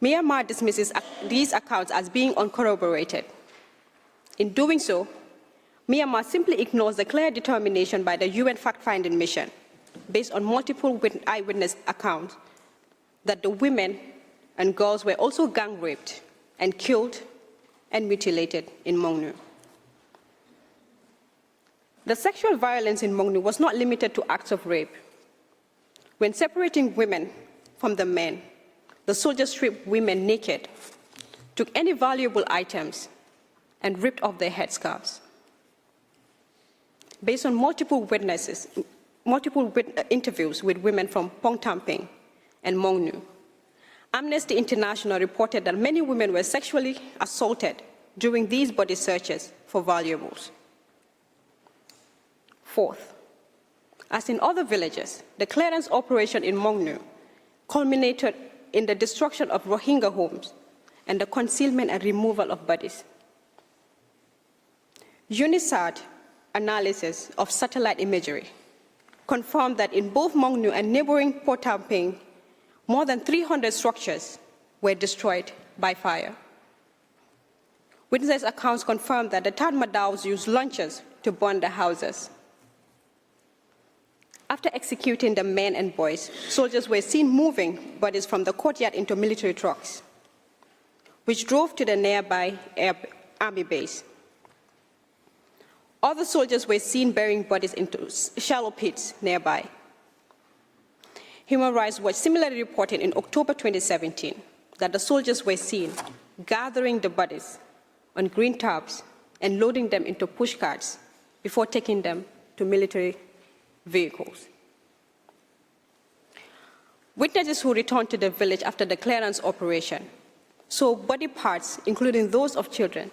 Myanmar dismisses these accounts as being uncorroborated. In doing so, Myanmar simply ignores the clear determination by the UN fact-finding mission, based on multiple eyewitness accounts, that the women and girls were also gang raped and killed and mutilated in Mongnu. The sexual violence in Mongnu was not limited to acts of rape. When separating women from the men, the soldiers stripped women naked, took any valuable items, and ripped off their headscarves. Based on multiple interviews with women from Pong Tamping and Mongnu, Amnesty International reported that many women were sexually assaulted during these body searches for valuables. Fourth, as in other villages, the clearance operation in Mongnu culminated in the destruction of Rohingya homes and the concealment and removal of bodies. UNISAD analysis of satellite imagery confirmed that in both Mongnu and neighboring Port Tamping, more than 300 structures were destroyed by fire. Witness accounts confirmed that the Tad Madaos used launchers to burn the houses. After executing the men and boys, soldiers were seen moving bodies from the courtyard into military trucks, which drove to the nearby army base. Other soldiers were seen burying bodies into shallow pits nearby. Human Rights Watch similarly reported in October 2017 that the soldiers were seen gathering the bodies on green tarps and loading them into pushcarts before taking them to military vehicles. Witnesses who returned to the village after the clearance operation saw body parts, including those of children,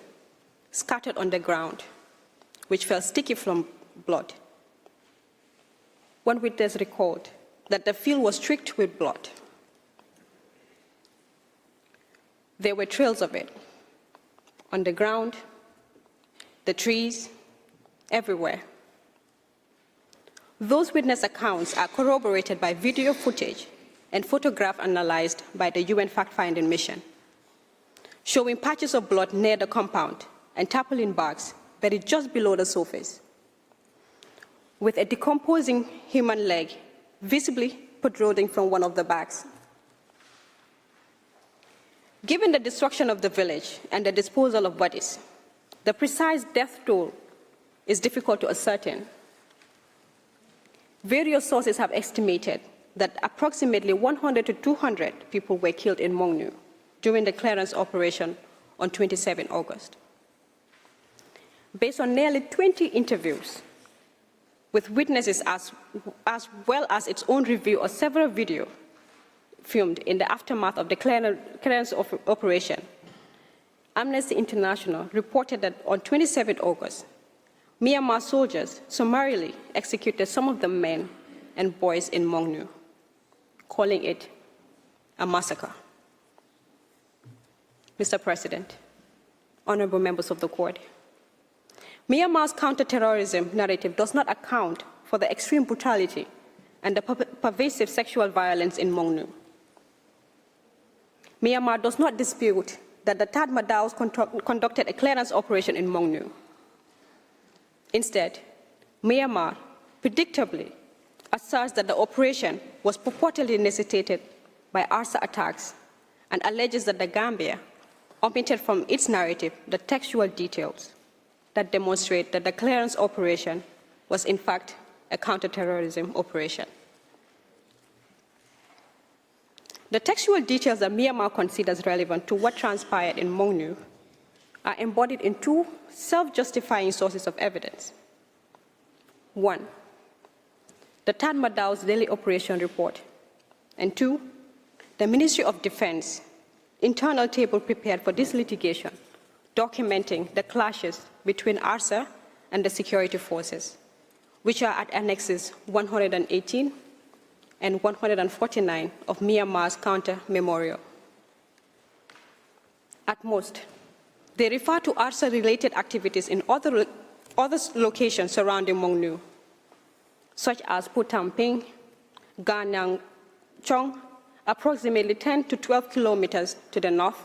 scattered on the ground, which felt sticky from blood. One witness recalled that the field was streaked with blood. There were trails of it on the ground, the trees, everywhere. Those witness accounts are corroborated by video footage and photograph analyzed by the UN fact-finding mission, showing patches of blood near the compound and tarpaulin bags buried just below the surface, with a decomposing human leg visibly protruding from one of the bags. Given the destruction of the village and the disposal of bodies, the precise death toll is difficult to ascertain. Various sources have estimated that approximately 100 to 200 people were killed in Mongnu during the clearance operation on 27 August. Based on nearly 20 interviews with witnesses as well as its own review of several videos filmed in the aftermath of the clearance operation, Amnesty International reported that on 27 August, Myanmar soldiers summarily executed some of the men and boys in Mongnu, calling it a massacre. Mr. President, honorable members of the court, Myanmar's counterterrorism narrative does not account for the extreme brutality and the pervasive sexual violence in Mongnu. Myanmar does not dispute that the Tad Madaos conducted a clearance operation in Mongnu. Instead, Myanmar predictably asserts that the operation was purportedly necessitated by ARSA attacks and alleges that the Gambia omitted from its narrative the textual details that demonstrate that the clearance operation was in fact a counterterrorism operation. The textual details that Myanmar considers relevant to what transpired in Mongnu are embodied in two self-justifying sources of evidence. One, the Tatmadao's daily operation report, and 2, the Ministry of Defense internal table prepared for this litigation, documenting the clashes between ARSA and the security forces, which are at Annexes 118 and 149 of Myanmar's counter memorial. At most, they refer to ARSA-related activities in other locations surrounding Mongnu, such as Putamping, Ganang Chong, approximately 10 to 12 kilometers to the north,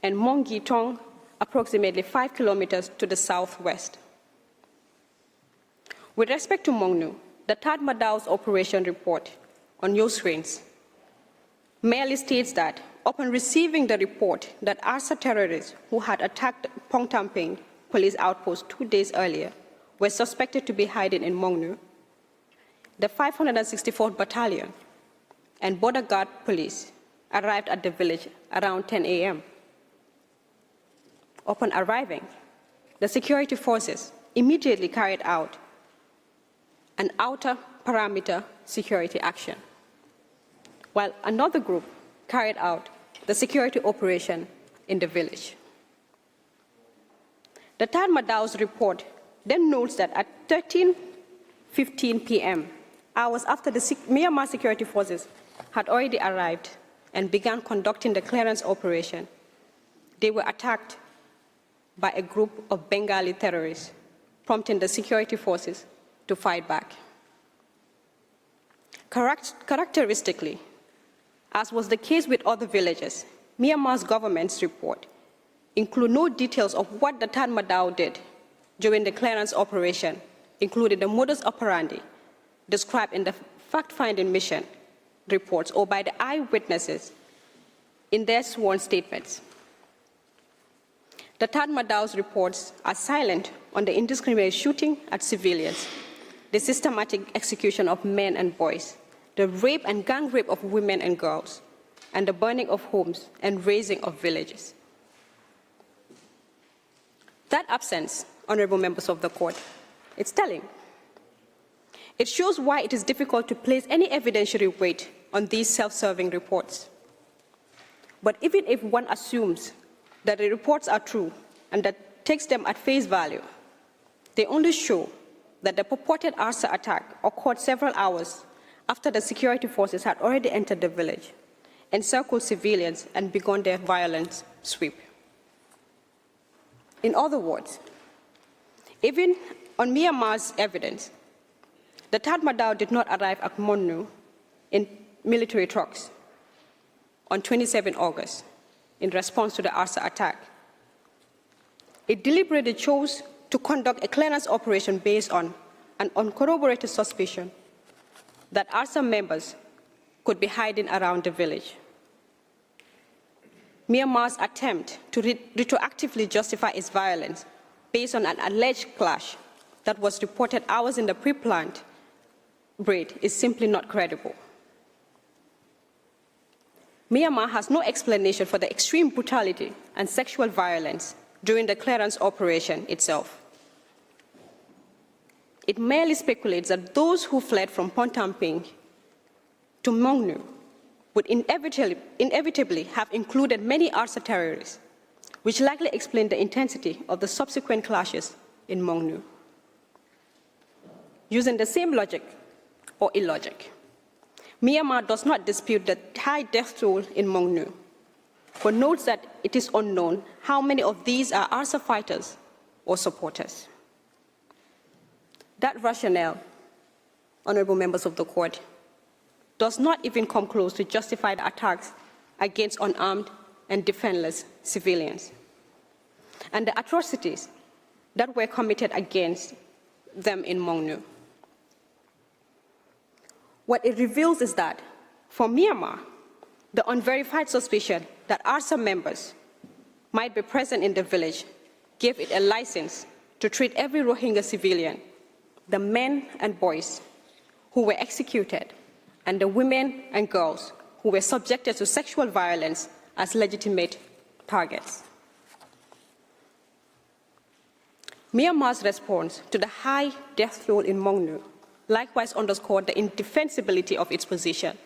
and Mongi Tong, approximately 5 kilometers to the southwest. With respect to Mongnu, the Tatmadao's operation report on your screens merely states that upon receiving the report that ARSA terrorists who had attacked Pongtamping police outpost 2 days earlier were suspected to be hiding in Mongnu, the 564th Battalion and Border Guard police arrived at the village around 10 a.m. Upon arriving, the security forces immediately carried out an outer perimeter security action, while another group carried out the security operation in the village. The Tatmadao's report then notes that at 13:15 p.m., hours after the Myanmar security forces had already arrived and began conducting the clearance operation, they were attacked by a group of Bengali terrorists, prompting the security forces to fight back. Characteristically, as was the case with other villages, Myanmar's government's report includes no details of what the Tatmadaw did during the clearance operation, including the modus operandi described in the fact-finding mission reports or by the eyewitnesses in their sworn statements. The Tatmadaw's reports are silent on the indiscriminate shooting at civilians, the systematic execution of men and boys, the rape and gang rape of women and girls, and the burning of homes and razing of villages. That absence, honorable members of the court, it's telling. It shows why it is difficult to place any evidentiary weight on these self-serving reports. But even if one assumes that the reports are true and that takes them at face value, they only show that the purported ARSA attack occurred several hours after the security forces had already entered the village, encircled civilians, and begun their violent sweep. In other words, even on Myanmar's evidence, the Tatmadaw did not arrive at Mongnu in military trucks on 27 August in response to the ARSA attack. It deliberately chose to conduct a clearance operation based on an uncorroborated suspicion that ARSA members could be hiding around the village. Myanmar's attempt to retroactively justify its violence based on an alleged clash that was reported hours in the pre-planned raid is simply not credible. Myanmar has no explanation for the extreme brutality and sexual violence during the clearance operation itself. It merely speculates that those who fled from Pongtamping to Mongnu would inevitably have included many ARSA terrorists, which likely explain the intensity of the subsequent clashes in Mongnu. Using the same logic or illogic, Myanmar does not dispute the high death toll in Mongnu, but notes that it is unknown how many of these are ARSA fighters or supporters. That rationale, honorable members of the court, does not even come close to justify the attacks against unarmed and defenseless civilians and the atrocities that were committed against them in Mongnu. What it reveals is that, for Myanmar, the unverified suspicion that ARSA members might be present in the village gave it a license to treat every Rohingya civilian, the men and boys who were executed, and the women and girls who were subjected to sexual violence as legitimate targets. Myanmar's response to the high death toll in Mongnu likewise underscored the indefensibility of its position.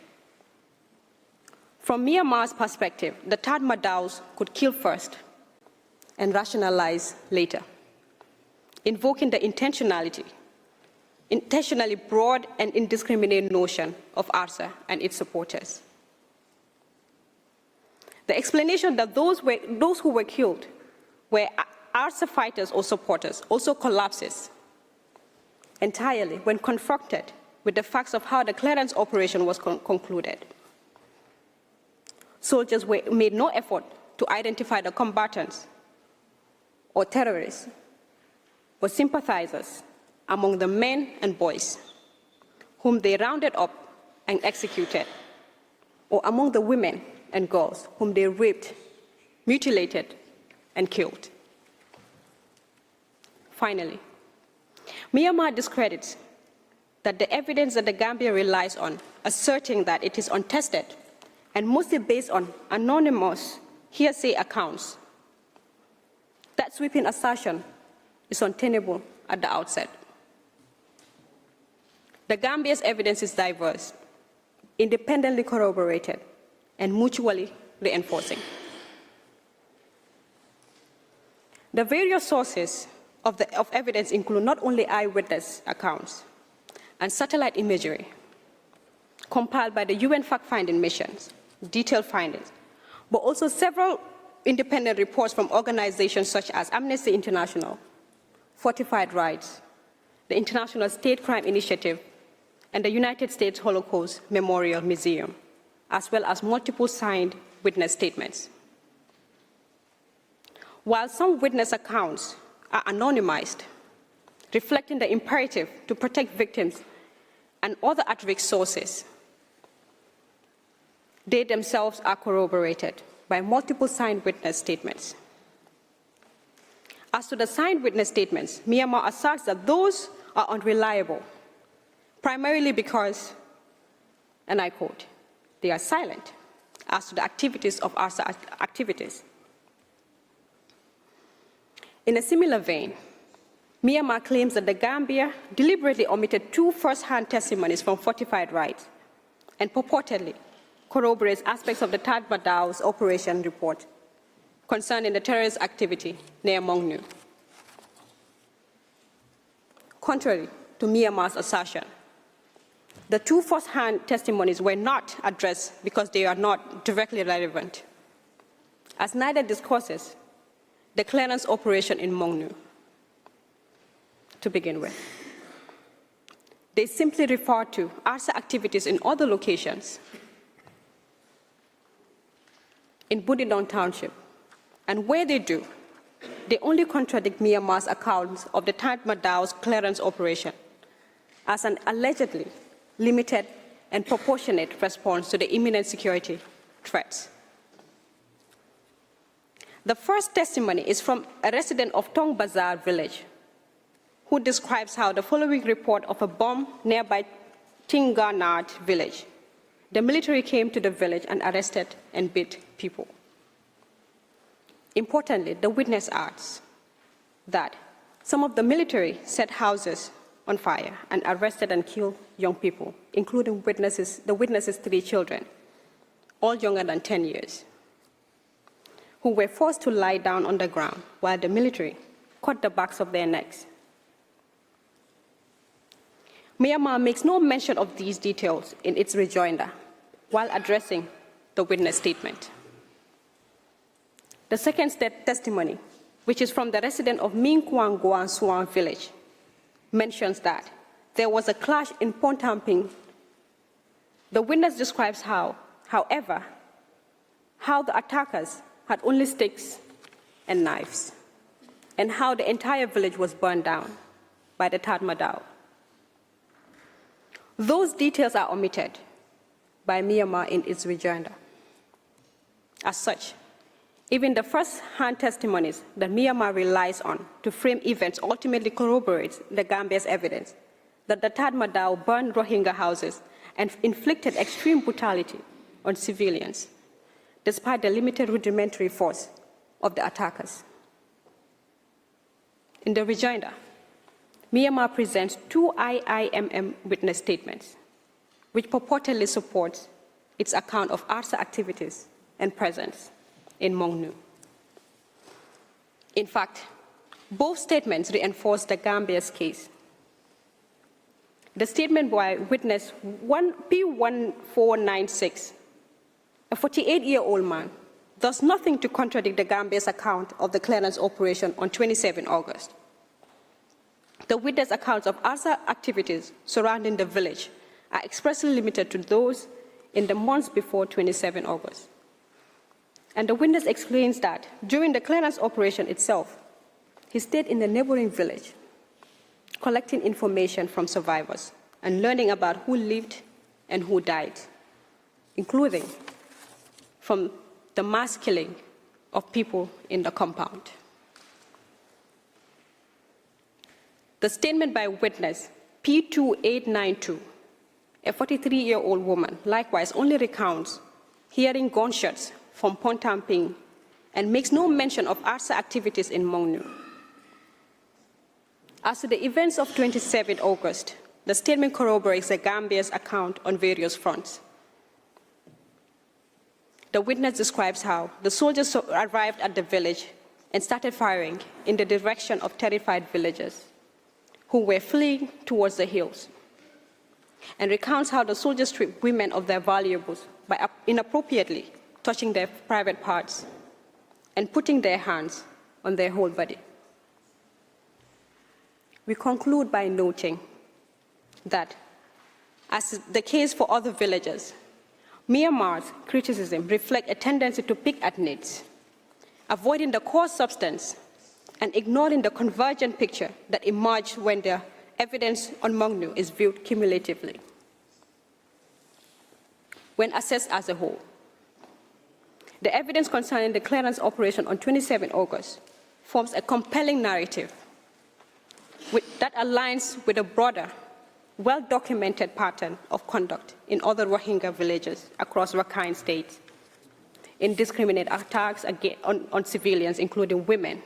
From Myanmar's perspective, the Tatmadaws could kill first and rationalize later, invoking the intentionally broad and indiscriminate notion of ARSA and its supporters. The explanation that those who were killed were ARSA fighters or supporters also collapses entirely when confronted with the facts of how the clearance operation was concluded. Soldiers made no effort to identify the combatants or terrorists or sympathizers among the men and boys whom they rounded up and executed, or among the women and girls whom they raped, mutilated, and killed. Finally, Myanmar discredits that the evidence that the Gambia relies on, asserting that it is untested and mostly based on anonymous hearsay accounts. That sweeping assertion is untenable at the outset. The Gambia's evidence is diverse, independently corroborated, and mutually reinforcing. The various sources of evidence include not only eyewitness accounts and satellite imagery compiled by the UN fact-finding missions, detailed findings, but also several independent reports from organizations such as Amnesty International, Fortified Rights, the International State Crime Initiative, and the United States Holocaust Memorial Museum, as well as multiple signed witness statements. While some witness accounts are anonymized, reflecting the imperative to protect victims and other at-risk sources, they themselves are corroborated by multiple signed witness statements. As to the signed witness statements, Myanmar asserts that those are unreliable, primarily because, and I quote, they are silent as to the activities of ARSA activities. In a similar vein, Myanmar claims that the Gambia deliberately omitted two first-hand testimonies from Fortified Rights and purportedly corroborates aspects of the Tatmadaws operation report concerning the terrorist activity near Mongnu. Contrary to Myanmar's assertion, the two first-hand testimonies were not addressed because they are not directly relevant, as neither discusses the clearance operation in Mongnu to begin with. They simply refer to ARSA activities in other locations in Budidong Township, and where they do, they only contradict Myanmar's accounts of the Tatmadaws clearance operation as an allegedly limited and proportionate response to the imminent security threats. The first testimony is from a resident of Tong Bazar village, who describes how the following report of a bomb nearby Tinganat village. The military came to the village and arrested and beat people. Importantly, the witness adds that some of the military set houses on fire and arrested and killed young people, including the witnesses' 3 children, all younger than 10 years, who were forced to lie down on the ground while the military cut the backs of their necks. Myanmar makes no mention of these details in its rejoinder while addressing the witness statement. The second testimony, which is from the resident of Min Kwang Guan Suan village, mentions that there was a clash in Pontamping. The witness describes how the attackers had only sticks and knives, and how the entire village was burned down by the Tatmadaw. Those details are omitted by Myanmar in its rejoinder. As such, even the first-hand testimonies that Myanmar relies on to frame events ultimately corroborates the Gambia's evidence that the Tatmadaw burned Rohingya houses and inflicted extreme brutality on civilians, despite the limited rudimentary force of the attackers. In the rejoinder, Myanmar presents two IIMM witness statements, which purportedly supports its account of ARSA activities and presence in Mongnu. In fact, both statements reinforce the Gambia's case. The statement by witness P1496, a 48-year-old man, does nothing to contradict the Gambia's account of the clearance operation on 27 August. The witness accounts of ARSA activities surrounding the village are expressly limited to those in the months before 27 August. And the witness explains that during the clearance operation itself, he stayed in the neighboring village, collecting information from survivors and learning about who lived and who died, including from the mass killing of people in the compound. The statement by witness P2892, a 43-year-old woman, likewise only recounts hearing gunshots from Pontamping and makes no mention of ARSA activities in Mongnu. As to the events of 27 August, the statement corroborates the Gambia's account on various fronts. The witness describes how the soldiers arrived at the village and started firing in the direction of terrified villagers who were fleeing towards the hills, and recounts how the soldiers stripped women of their valuables by inappropriately touching their private parts and putting their hands on their whole body. We conclude by noting that, as the case for other villagers, Myanmar's criticism reflects a tendency to pick at nits, avoiding the core substance and ignoring the convergent picture that emerged when the evidence on Mongnu is viewed cumulatively. When assessed as a whole, the evidence concerning the clearance operation on 27 August forms a compelling narrative that aligns with a broader, well-documented pattern of conduct in other Rohingya villages across Rakhine State, indiscriminate attacks on civilians, including women,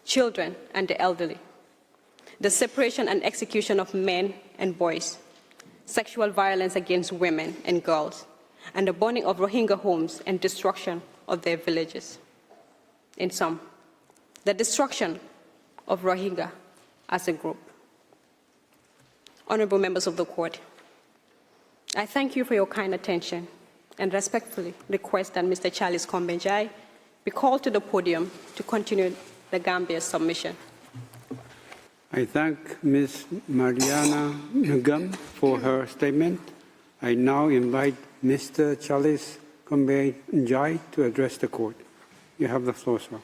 children, and the elderly, the separation and execution of men and boys, sexual violence against women and girls, and the burning of Rohingya homes and destruction of their villages. In sum, the destruction of Rohingya as a group. Honorable members of the court, I thank you for your kind attention and respectfully request that Mr. Charles Kombenjai be called to the podium to continue the Gambia's submission. I thank Ms. Mariana Ngum for her statement. I now invite Mr. Charles Kombenjai to address the court. You have the floor, sir.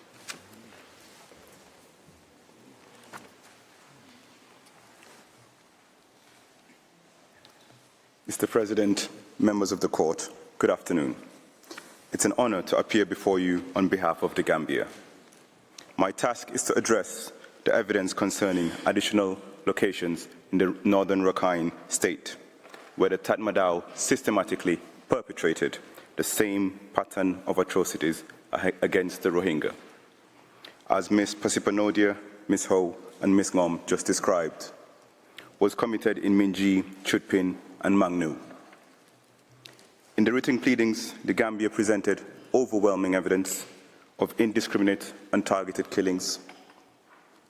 Mr. President, members of the court, good afternoon. It's an honor to appear before you on behalf of the Gambia. My task is to address the evidence concerning additional locations in the northern Rakhine State, where the Tatmadaw systematically perpetrated the same pattern of atrocities against the Rohingya. As Ms. Pasipanodia, Ms. Ho, and Ms. Ngom just described, was committed in Minji, Chutpin, and Mangnu. In the written pleadings, the Gambia presented overwhelming evidence of indiscriminate and targeted killings,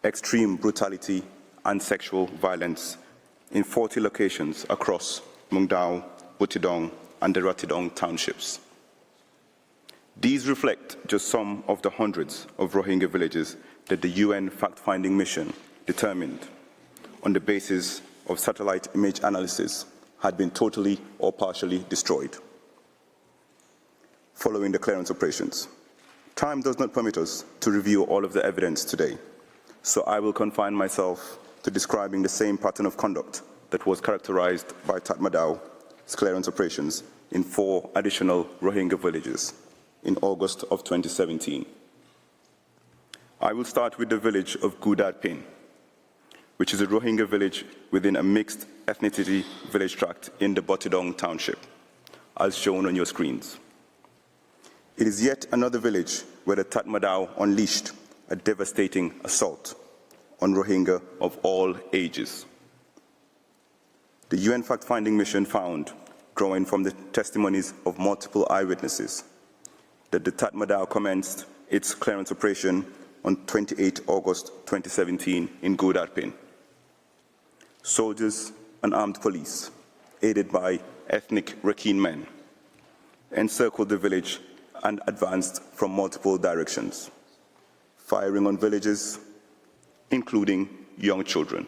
extreme brutality, and sexual violence in 40 locations across Mungdao, Butidong, and the Ratidong townships. These reflect just some of the hundreds of Rohingya villages that the UN fact-finding mission determined, on the basis of satellite image analysis, had been totally or partially destroyed following the clearance operations. Time does not permit us to review all of the evidence today, so I will confine myself to describing the same pattern of conduct that was characterized by Tatmadaw's clearance operations in 4 additional Rohingya villages in August of 2017. I will start with the village of Gudatpin, which is a Rohingya village within a mixed ethnicity village tract in the Botidong township, as shown on your screens. It is yet another village where the Tatmadaw unleashed a devastating assault on Rohingya of all ages. The UN fact-finding mission found, drawing from the testimonies of multiple eyewitnesses, that the Tatmadaw commenced its clearance operation on 28 August 2017 in Gudarpin. Soldiers and armed police, aided by ethnic Rakhine men, encircled the village and advanced from multiple directions, firing on villages, including young children,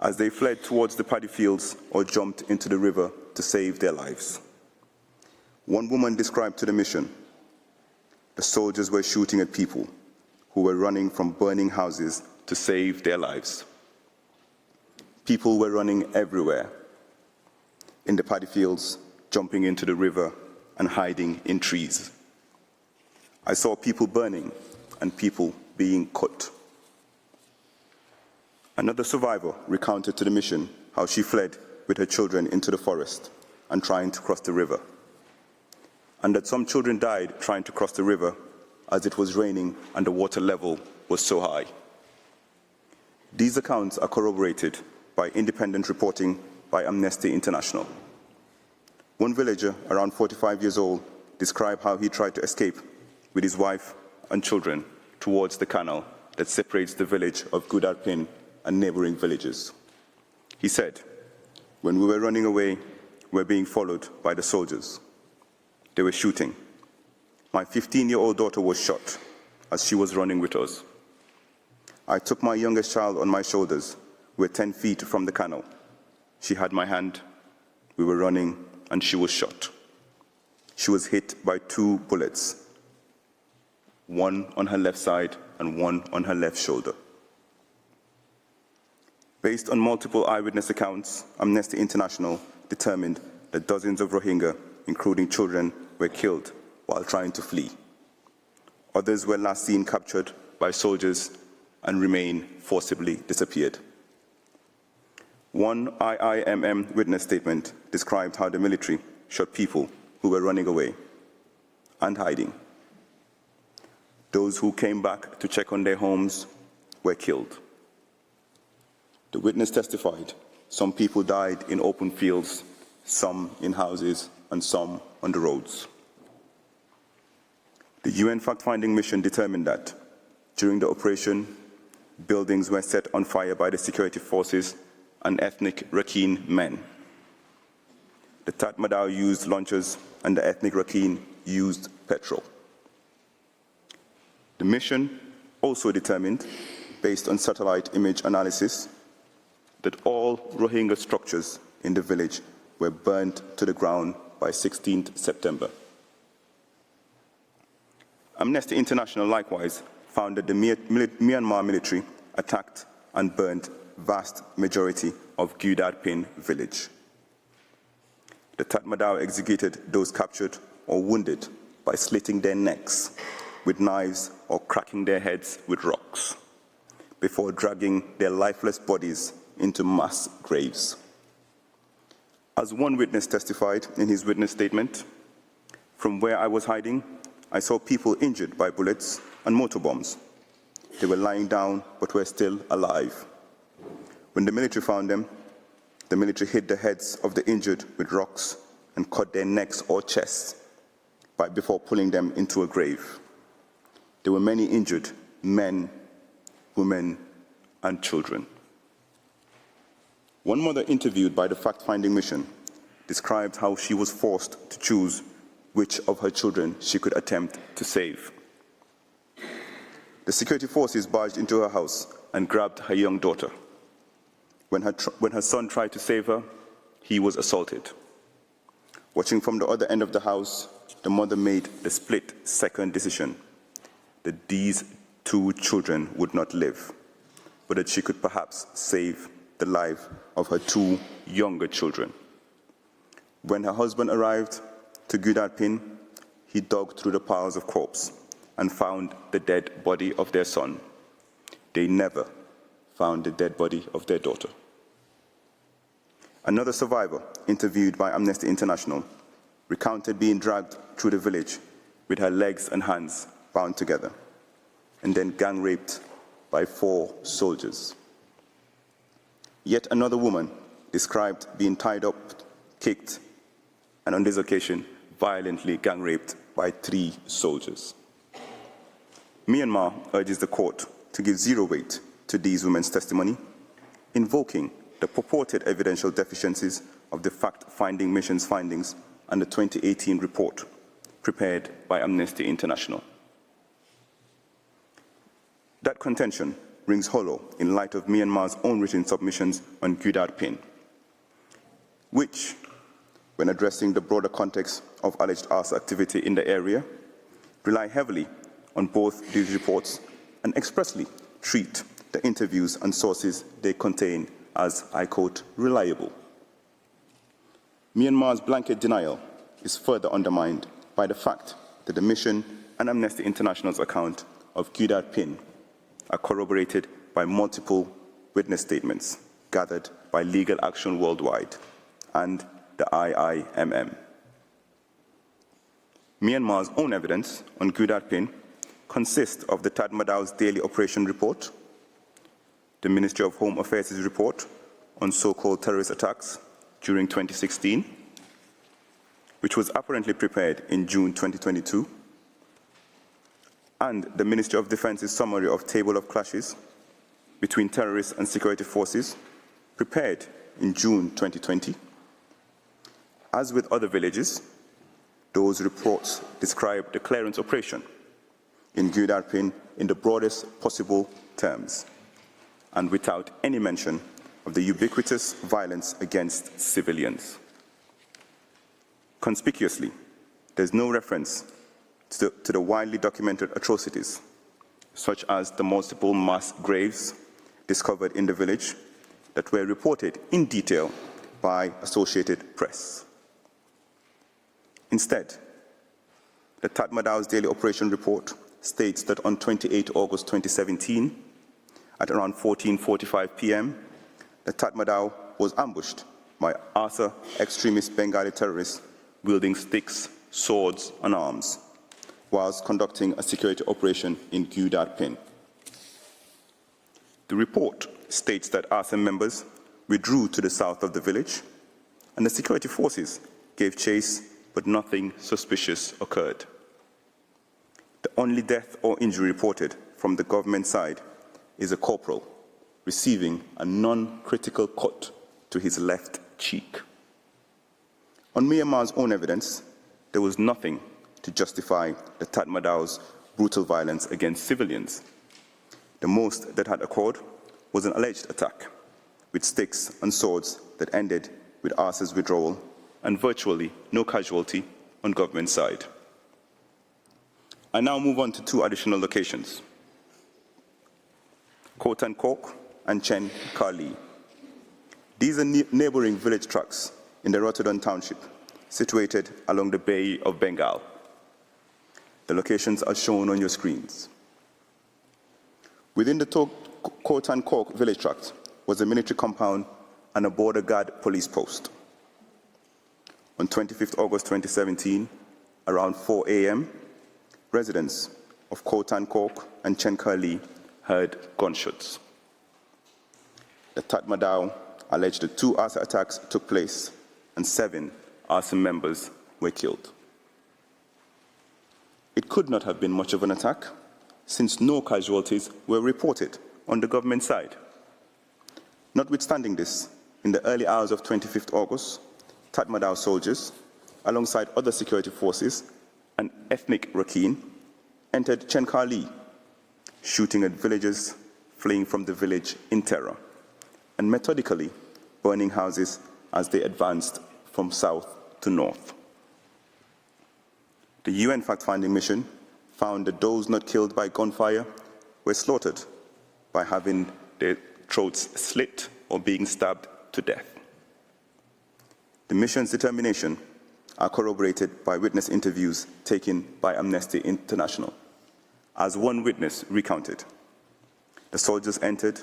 as they fled towards the paddy fields or jumped into the river to save their lives. One woman described to the mission, the soldiers were shooting at people who were running from burning houses to save their lives. People were running everywhere, in the paddy fields, jumping into the river, and hiding in trees. I saw people burning and people being cut. Another survivor recounted to the mission how she fled with her children into the forest and trying to cross the river, and that some children died trying to cross the river as it was raining and the water level was so high. These accounts are corroborated by independent reporting by Amnesty International. One villager, around 45 years old, described how he tried to escape with his wife and children towards the canal that separates the village of Gudarpin and neighboring villages. He said, "When we were running away, we were being followed by the soldiers. They were shooting. My 15-year-old daughter was shot as she was running with us. I took my youngest child on my shoulders. We were 10 feet from the canal. She had my hand. We were running, and she was shot. She was hit by 2 bullets, one on her left side and one on her left shoulder." Based on multiple eyewitness accounts, Amnesty International determined that dozens of Rohingya, including children, were killed while trying to flee. Others were last seen captured by soldiers and remain forcibly disappeared. One IIMM witness statement described how the military shot people who were running away and hiding. Those who came back to check on their homes were killed. The witness testified some people died in open fields, some in houses, and some on the roads. The UN fact-finding mission determined that during the operation, buildings were set on fire by the security forces and ethnic Rakhine men. The Tatmadaw used launchers and the ethnic Rakhine used petrol. The mission also determined, based on satellite image analysis, that all Rohingya structures in the village were burnt to the ground by 16th September. Amnesty International likewise found that the Myanmar military attacked and burnt vast majority of Gudarpin village. The Tatmadaw executed those captured or wounded by slitting their necks with knives or cracking their heads with rocks before dragging their lifeless bodies into mass graves. As one witness testified in his witness statement, "From where I was hiding, I saw people injured by bullets and mortar bombs. They were lying down but were still alive. When the military found them, the military hit the heads of the injured with rocks and cut their necks or chests before pulling them into a grave. There were many injured men, women, and children." One mother interviewed by the fact-finding mission described how she was forced to choose which of her children she could attempt to save. The security forces barged into her house and grabbed her young daughter. When her son tried to save her, he was assaulted. Watching from the other end of the house, the mother made the split-second decision that these 2 children would not live, but that she could perhaps save the life of her 2 younger children. When her husband arrived to Gudarpin, he dug through the piles of corpses and found the dead body of their son. They never found the dead body of their daughter. Another survivor, interviewed by Amnesty International, recounted being dragged through the village with her legs and hands bound together, and then gang raped by 4 soldiers. Yet another woman described being tied up, kicked, and on this occasion, violently gang raped by 3 soldiers. Myanmar urges the court to give zero weight to these women's testimony, invoking the purported evidential deficiencies of the fact-finding mission's findings and the 2018 report prepared by Amnesty International. That contention rings hollow in light of Myanmar's own written submissions on Gudar Pin, which, when addressing the broader context of alleged ARSA activity in the area, rely heavily on both these reports and expressly treat the interviews and sources they contain as, I quote, reliable. Myanmar's blanket denial is further undermined by the fact that the mission and Amnesty International's account of Gudar Pin are corroborated by multiple witness statements gathered by Legal Action Worldwide and the IIMM. Myanmar's own evidence on Gudar Pin consists of the Tatmadao's daily operation report, the Ministry of Home Affairs' report on so-called terrorist attacks during 2016, which was apparently prepared in June 2022, and the Ministry of Defence's summary of table of clashes between terrorists and security forces, prepared in June 2020. As with other villages, those reports describe the clearance operation in Gudar Pin in the broadest possible terms, and without any mention of the ubiquitous violence against civilians. Conspicuously, there's no reference to the widely documented atrocities, such as the multiple mass graves discovered in the village that were reported in detail by Associated Press. Instead, the Tatmadao's daily operation report states that on 28 August 2017, at around 14:45 p.m., the Tatmadaw was ambushed by ARSA extremist Bengali terrorists wielding sticks, swords, and arms, whilst conducting a security operation in Gudar Pin. The report states that ARSA members withdrew to the south of the village, and the security forces gave chase, but nothing suspicious occurred. The only death or injury reported from the government side is a corporal receiving a non-critical cut to his left cheek. On Myanmar's own evidence, there was nothing to justify the Tatmadaw's brutal violence against civilians. The most that had occurred was an alleged attack with sticks and swords that ended with ARSA's withdrawal and virtually no casualty on government side. I now move on to 2 additional locations, Khotan Kok and Chen Kali. These are neighboring village tracts in the Rotterdam township, situated along the Bay of Bengal. The locations are shown on your screens. Within the Khotan Kok village tract was a military compound and a border guard police post. On 25th August 2017, around 4 a.m., residents of Khotan Kok and Chen Kali heard gunshots. The Tatmadaw alleged that 2 ARSA attacks took place and 7 ARSA members were killed. It could not have been much of an attack, since no casualties were reported on the government side. Notwithstanding this, in the early hours of 25th August, Tatmadaw soldiers, alongside other security forces and ethnic Rakhine, entered Chen Kali, shooting at villagers fleeing from the village in terror, and methodically burning houses as they advanced from south to north. The UN fact-finding mission found that those not killed by gunfire were slaughtered by having their throats slit or being stabbed to death. The mission's determination are corroborated by witness interviews taken by Amnesty International. As one witness recounted, the soldiers entered,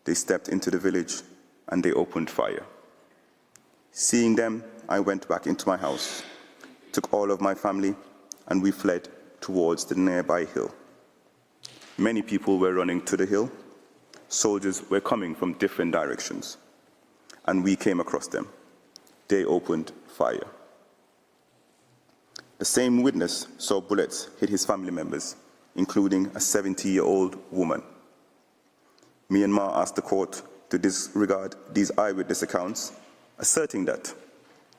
they stepped into the village, and they opened fire. Seeing them, I went back into my house, took all of my family, and we fled towards the nearby hill. Many people were running to the hill. Soldiers were coming from different directions, and we came across them. They opened fire. The same witness saw bullets hit his family members, including a 70-year-old woman. Myanmar asked the court to disregard these eyewitness accounts, asserting that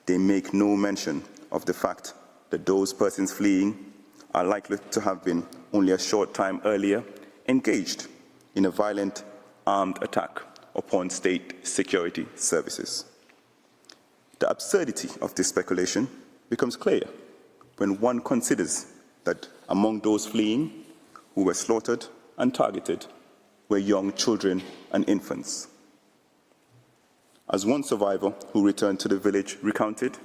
they make no mention of the fact that those persons fleeing are likely to have been only a short time earlier engaged in a violent armed attack upon state security services. The absurdity of this speculation becomes clear when one considers that among those fleeing who were slaughtered and targeted were young children and infants. As one survivor who returned to the village recounted,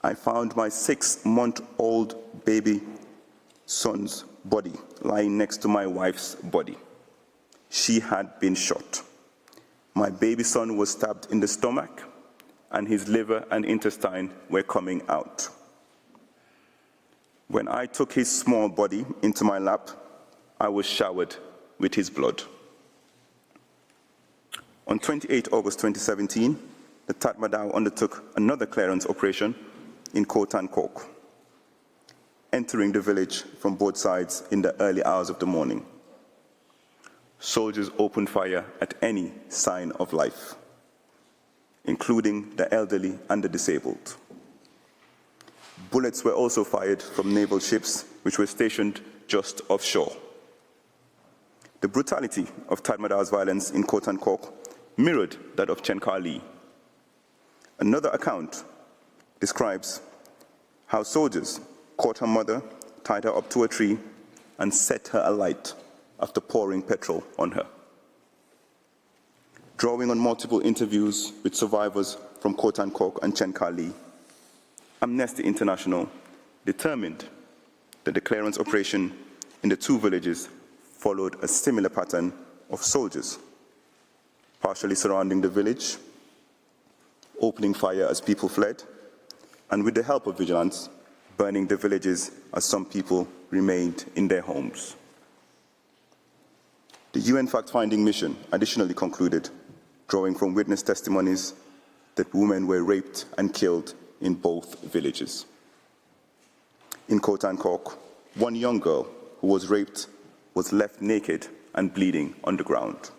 I found my 6-month-old baby son's body lying next to my wife's body. She had been shot. My baby son was stabbed in the stomach, and his liver and intestine were coming out. When I took his small body into my lap, I was showered with his blood. On 28 August 2017, the Tatmadaw undertook another clearance operation in Khotan Kok, entering the village from both sides in the early hours of the morning. Soldiers opened fire at any sign of life, including the elderly and the disabled. Bullets were also fired from naval ships which were stationed just offshore. The brutality of Tatmadaw's violence in Khotan Kok mirrored that of Chenkali. Another account describes how soldiers caught her mother, tied her up to a tree, and set her alight after pouring petrol on her. Drawing on multiple interviews with survivors from Khotan Kok and Chenkali, Amnesty International determined that the clearance operation in the two villages followed a similar pattern of soldiers partially surrounding the village, opening fire as people fled, and with the help of vigilance, burning the villages as some people remained in their homes. The UN fact-finding mission additionally concluded, drawing from witness testimonies, that women were raped and killed in both villages. In Khotan Kok, one young girl who was raped was left naked and bleeding on the ground.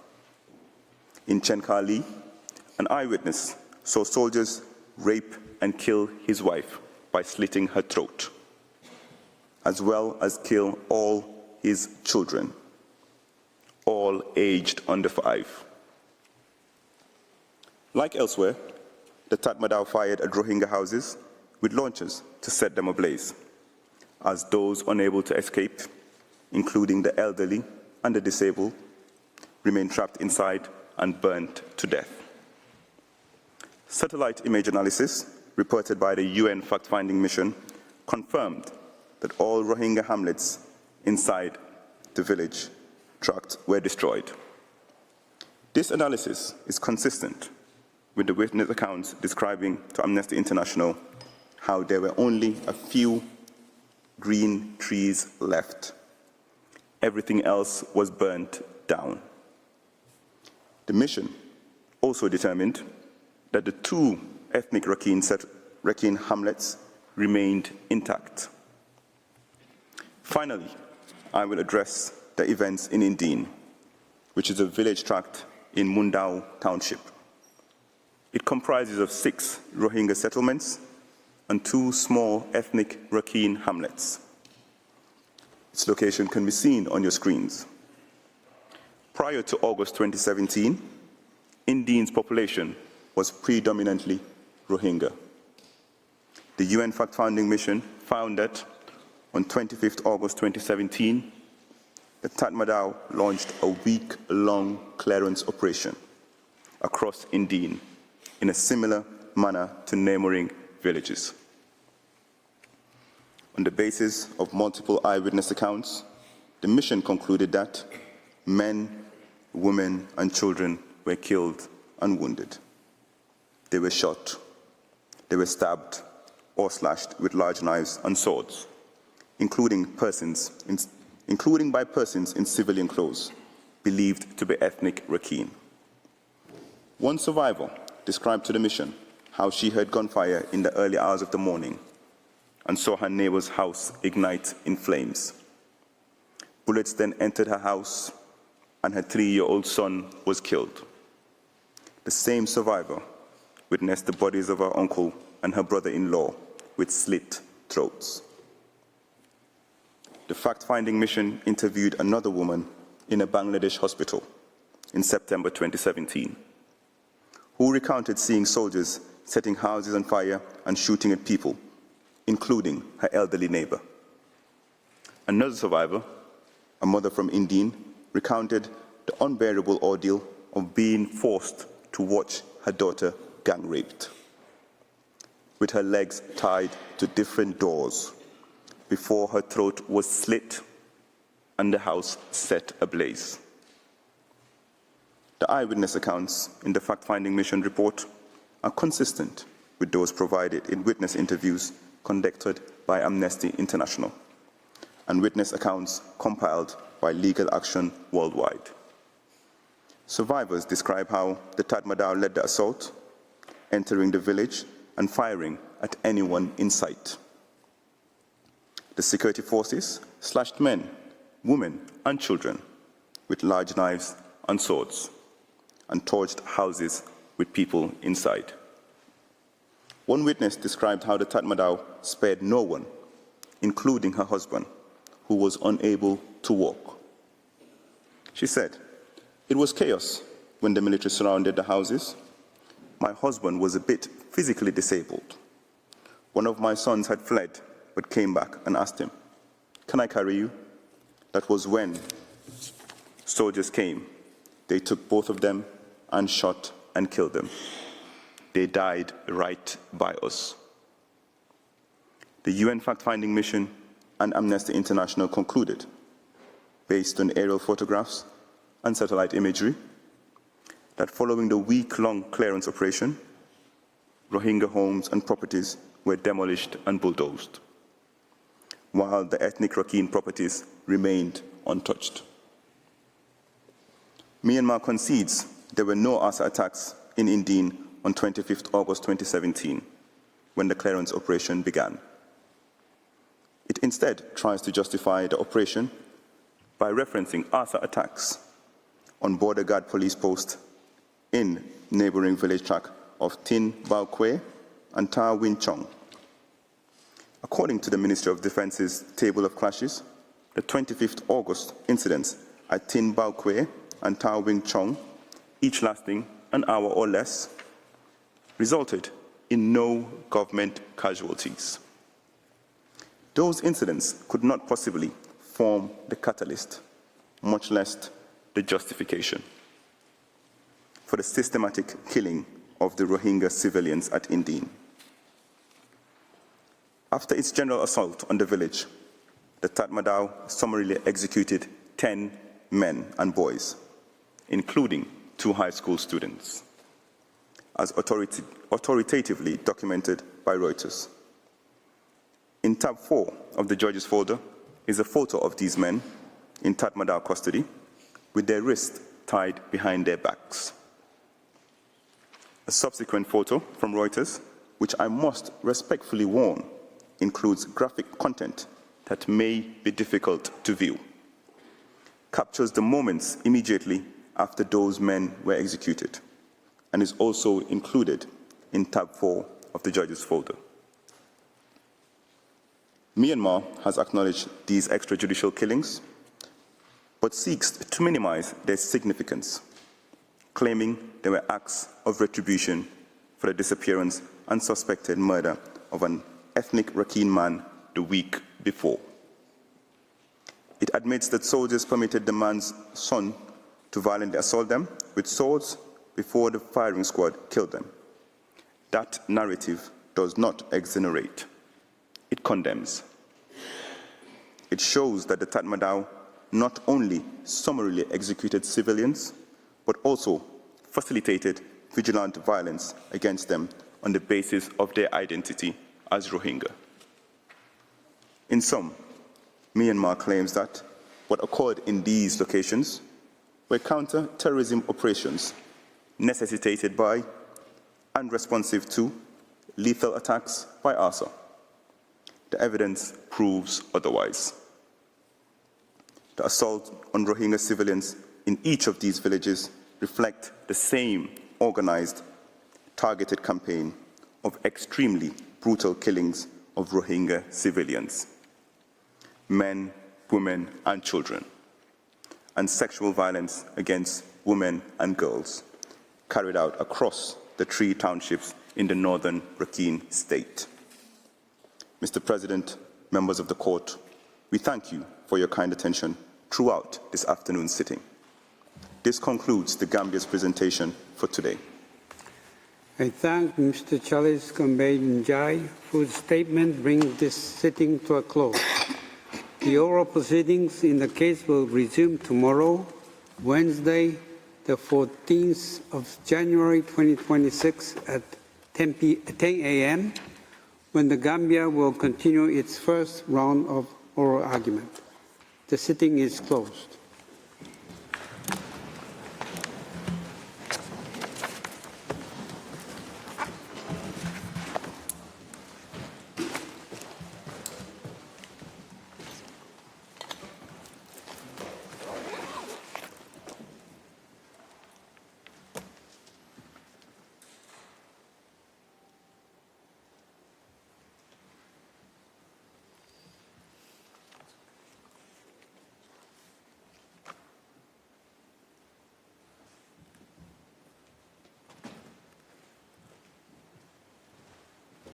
In Chenkali, an eyewitness saw soldiers rape and kill his wife by slitting her throat, as well as kill all his children, all aged under 5. Like elsewhere, the Tatmadaw fired at Rohingya houses with launchers to set them ablaze, as those unable to escape, including the elderly and the disabled, remained trapped inside and burnt to death. Satellite image analysis reported by the UN fact-finding mission confirmed that all Rohingya hamlets inside the village tract were destroyed. This analysis is consistent with the witness accounts describing to Amnesty International how there were only a few green trees left. Everything else was burnt down. The mission also determined that the 2 ethnic Rakhine hamlets remained intact. Finally, I will address the events in Indine, which is a village tract in Mundao Township. It comprises of 6 Rohingya settlements and 2 small ethnic Rakhine hamlets. Its location can be seen on your screens. Prior to August 2017, Indine's population was predominantly Rohingya. The UN fact-finding mission found that on 25th August 2017, the Tatmadaw launched a week-long clearance operation across Indine in a similar manner to neighboring villages. On the basis of multiple eyewitness accounts, the mission concluded that men, women, and children were killed and wounded. They were shot, they were stabbed or slashed with large knives and swords, including persons including by persons in civilian clothes, believed to be ethnic Rakhine. One survivor described to the mission how she heard gunfire in the early hours of the morning and saw her neighbor's house ignite in flames. Bullets then entered her house, and her 3-year-old son was killed. The same survivor witnessed the bodies of her uncle and her brother-in-law with slit throats. The fact-finding mission interviewed another woman in a Bangladesh hospital in September 2017, who recounted seeing soldiers setting houses on fire and shooting at people, including her elderly neighbor. Another survivor, a mother from Indine, recounted the unbearable ordeal of being forced to watch her daughter gang raped, with her legs tied to different doors before her throat was slit and the house set ablaze. The eyewitness accounts in the fact-finding mission report are consistent with those provided in witness interviews conducted by Amnesty International and witness accounts compiled by Legal Action Worldwide. Survivors describe how the Tatmadaw led the assault, entering the village and firing at anyone in sight. The security forces slashed men, women, and children with large knives and swords and torched houses with people inside. One witness described how the Tatmadaw spared no one, including her husband, who was unable to walk. She said, "It was chaos when the military surrounded the houses. My husband was a bit physically disabled. One of my sons had fled, but came back and asked him, 'Can I carry you?' That was when soldiers came. They took both of them and shot and killed them. They died right by us." The UN fact-finding mission and Amnesty International concluded, based on aerial photographs and satellite imagery, that following the week-long clearance operation, Rohingya homes and properties were demolished and bulldozed, while the ethnic Rakhine properties remained untouched. Myanmar concedes there were no ASA attacks in Indine on 25th August 2017, when the clearance operation began. It instead tries to justify the operation by referencing ASA attacks on border guard police posts in neighboring village tract of Tin Bao Kwe and Ta Win Chong. According to the Ministry of Defence's table of clashes, the 25th August incidents at Tin Bao Kwe and Ta Wing Chong, each lasting an hour or less, resulted in no government casualties. Those incidents could not possibly form the catalyst, much less the justification, for the systematic killing of the Rohingya civilians at Indine. After its general assault on the village, the Tatmadaw summarily executed 10 men and boys, including 2 high school students, as authoritatively documented by Reuters. In tab 4 of the judge's folder is a photo of these men in Tatmadaw custody with their wrists tied behind their backs. A subsequent photo from Reuters, which I must respectfully warn, includes graphic content that may be difficult to view, captures the moments immediately after those men were executed, and is also included in tab 4 of the judge's folder. Myanmar has acknowledged these extrajudicial killings, but seeks to minimize their significance, claiming they were acts of retribution for the disappearance and suspected murder of an ethnic Rakhine man the week before. It admits that soldiers permitted the man's son to violently assault them with swords before the firing squad killed them. That narrative does not exonerate. It condemns. It shows that the Tatmadaw not only summarily executed civilians, but also facilitated vigilant violence against them on the basis of their identity as Rohingya. In sum, Myanmar claims that what occurred in these locations were counter-terrorism operations necessitated by and responsive to lethal attacks by ARSA. The evidence proves otherwise. The assault on Rohingya civilians in each of these villages reflect the same organized, targeted campaign of extremely brutal killings of Rohingya civilians, men, women, and children, and sexual violence against women and girls carried out across the 3 townships in the northern Rakhine state. Mr. President, members of the court, we thank you for your kind attention throughout this afternoon's sitting. This concludes the Gambia's presentation for today. I thank Mr. Charles Kombe-Njai, whose statement brings this sitting to a close. The oral proceedings in the case will resume tomorrow, Wednesday, the 14th of January 2026 at 10 a.m., when the Gambia will continue its first round of oral argument. The sitting is closed.